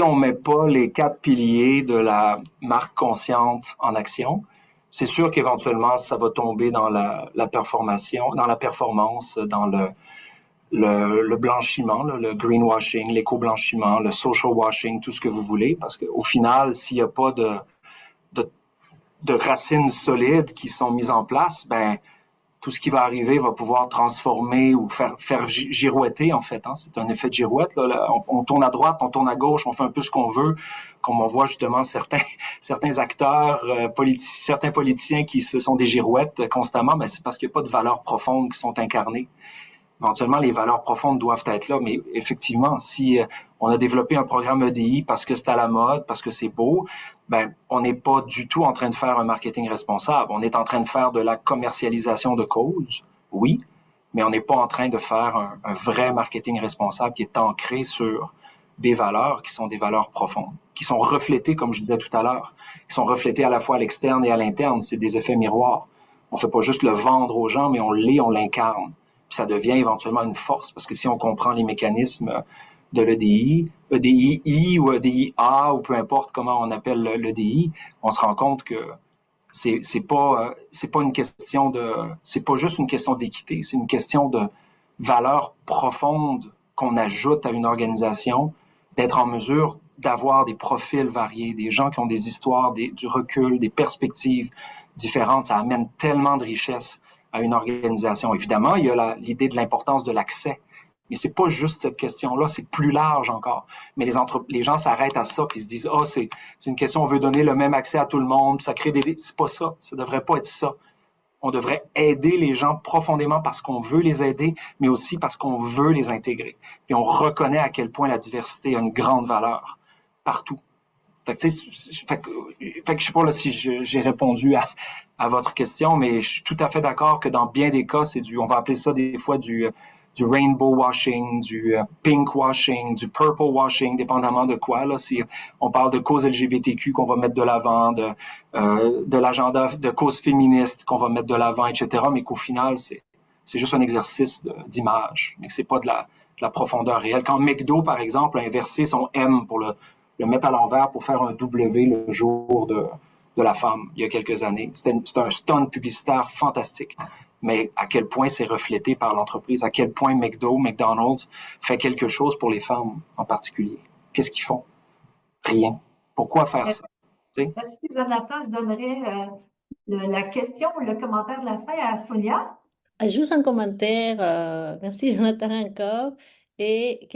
on met pas les 4 piliers de la marque consciente en action, c'est sûr qu'éventuellement ça va tomber dans la performance, dans le blanchiment, là, le greenwashing, l'éco-blanchiment, le social washing, tout ce que vous voulez, parce qu'au final, s'il n'y a pas de racines solides qui sont mises en place, tout ce qui va arriver va pouvoir transformer ou faire girouetter, en fait. Hein. C'est un effet de girouette. Là. On tourne à droite, on tourne à gauche, on fait un peu ce qu'on veut. Comme on voit justement certains acteurs, certains politiciens qui se sont des girouettes constamment, ben c'est parce qu'il n'y a pas de valeurs profondes qui sont incarnées. Éventuellement, les valeurs profondes doivent être là, mais effectivement, si on a développé un programme EDI parce que c'est à la mode, parce que c'est beau, ben on n'est pas du tout en train de faire un marketing responsable. On est en train de faire de la commercialisation de cause, oui, mais on n'est pas en train de faire un vrai marketing responsable qui est ancré sur des valeurs qui sont des valeurs profondes, qui sont reflétées, comme je disais tout à l'heure, qui sont reflétées à la fois à l'externe et à l'interne. C'est des effets miroirs. On fait pas juste le vendre aux gens, mais on l'incarne. Puis ça devient éventuellement une force, parce que si on comprend les mécanismes de l'EDI, EDI-I ou EDI-A, ou peu importe comment on appelle l'EDI, on se rend compte que c'est pas une question c'est pas juste une question d'équité, c'est une question de valeur profonde qu'on ajoute à une organisation, d'être en mesure d'avoir des profils variés, des gens qui ont des histoires, du recul, des perspectives différentes. Ça amène tellement de richesse à une organisation. Évidemment, il y a l'idée de l'importance de l'accès. Mais c'est pas juste cette question-là, c'est plus large encore. Mais les gens s'arrêtent à ça puis se disent c'est une question, on veut donner le même accès à tout le monde, ça crée c'est pas ça, ça devrait pas être ça. On devrait aider les gens profondément parce qu'on veut les aider, mais aussi parce qu'on veut les intégrer. Puis on reconnaît à quel point la diversité a une grande valeur partout. Fait que, je sais pas là, si j'ai répondu à votre question, mais je suis tout à fait d'accord que dans bien des cas, on va appeler ça des fois du rainbow washing, du pink washing, du purple washing, dépendamment de quoi. Là, si on parle de causes LGBTQ qu'on va mettre de l'avant, de l'agenda de causes féministes qu'on va mettre de l'avant, etc. Mais qu'au final, c'est juste un exercice d'image, mais que c'est pas de la profondeur réelle. Quand McDo, par exemple, a inversé son M pour le mettre à l'envers pour faire un W le jour de la femme, il y a quelques années. C'était un stunt publicitaire fantastique. Mais à quel point c'est reflété par l'entreprise, à quel point McDonald's fait quelque chose pour les femmes en particulier. Qu'est-ce qu'ils font? Rien. Pourquoi faire ça? Merci, Jonathan. Je donnerai la question ou le commentaire de la fin à Sonia. Juste un commentaire, merci Jonathan encore. Et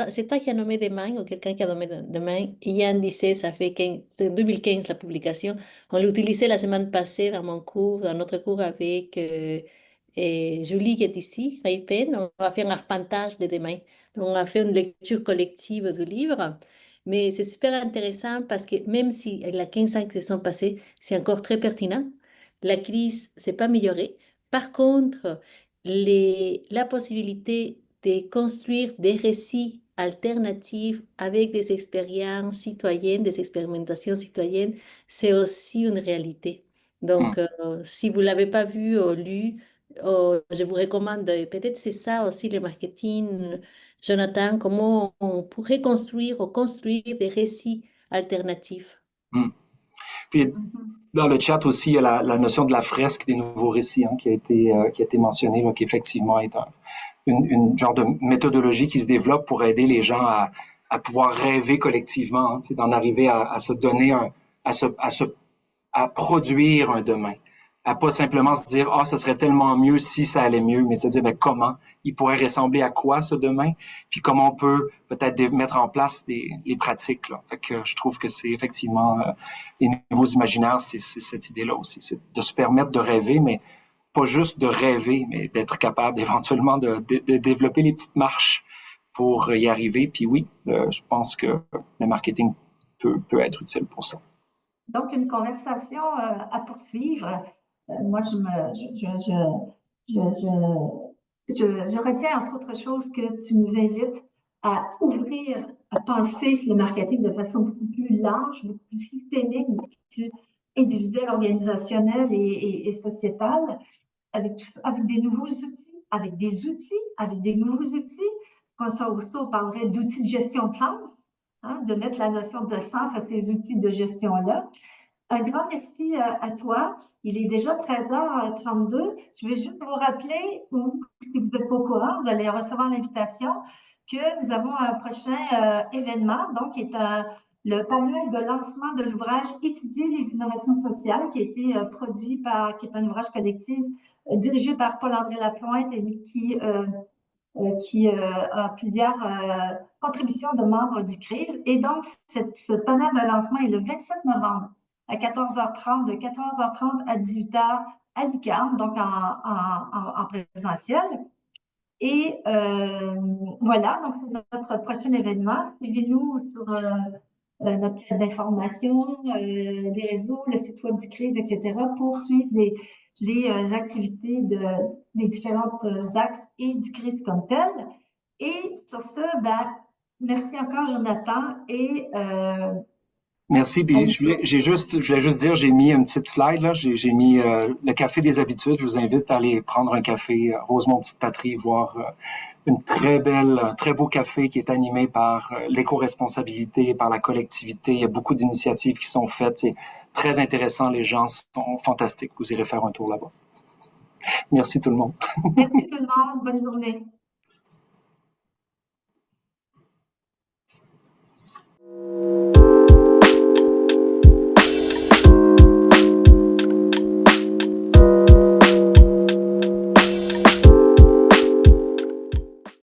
c'est toi qui as nommé demain ou quelqu'un qui a nommé demain. Yann disait, ça fait 2015 la publication. On l'utilisait la semaine passée dans mon cours, dans notre cours avec Julie qui est ici, Raypen. On a fait un arpentage de demain. On a fait une lecture collective du livre. Mais c'est super intéressant parce que même si la 15 ans qui se sont passés, c'est encore très pertinent. La crise s'est pas améliorée. Par contre, la possibilité de construire des récits alternatifs avec des expériences citoyennes, des expérimentations citoyennes, c'est aussi une réalité. Donc, si vous ne l'avez pas vu ou lu, je vous recommande, peut-être c'est ça aussi le marketing, Jonathan, comment on pourrait construire ou construire des récits alternatifs. Puis, dans le chat aussi, il y a la notion de la fresque des nouveaux récits qui a été mentionnée, là, qui effectivement est une genre de méthodologie qui se développe pour aider les gens à pouvoir rêver collectivement, d'en arriver à se donner à produire un demain. À pas simplement se dire, ce serait tellement mieux si ça allait mieux, mais de se dire, comment il pourrait ressembler à quoi ce demain, puis comment on peut peut-être mettre en place les pratiques, là. Fait que je trouve que c'est effectivement les nouveaux imaginaires, c'est cette idée-là aussi, c'est de se permettre de rêver, mais pas juste de rêver, mais d'être capable éventuellement de développer les petites marches pour y arriver. Puis oui, je pense que le marketing peut être utile pour ça. Donc, une conversation à poursuivre. Moi, je retiens, entre autres choses, que tu nous invites à ouvrir, à penser le marketing de façon beaucoup plus large, beaucoup plus systémique, beaucoup plus individuelle, organisationnelle et sociétale, avec des nouveaux outils, avec des nouveaux outils. François Rousseau parlerait d'outils de gestion de sens, de mettre la notion de sens à ces outils de gestion-là. Un grand merci à toi. Il est déjà 13h32. Je vais juste vous rappeler, ou si vous n'êtes pas au courant, vous allez recevoir l'invitation que nous avons un prochain événement, donc qui est le panel de lancement de l'ouvrage Étudier les innovations sociales, qui a été produit qui est un ouvrage collectif dirigé par Paul-André Lapointe et qui a plusieurs contributions de membres du CRIS. Et donc, ce panel de lancement est le 27 novembre à 14h30, de 14h30 à 18h à l'UQAM, donc en présentiel. Et voilà, donc notre prochain événement. Suivez-nous sur notre site d'information, les réseaux, le site web du CRIS, etc., pour suivre les activités des différents axes et du CRIS comme tel. Et sur ce, ben, merci encore, Jonathan. Et merci. Puis je voulais juste dire, j'ai mis une petite slide là. J'ai mis le café des habitudes. Je vous invite à aller prendre un café Rosemont Petite Patrie, voir un très beau café qui est animé par l'éco-responsabilité, par la collectivité. Il y a beaucoup d'initiatives qui sont faites. C'est très intéressant. Les gens sont fantastiques. Vous irez faire un tour là-bas. Merci tout le monde. Merci tout le monde. Bonne journée.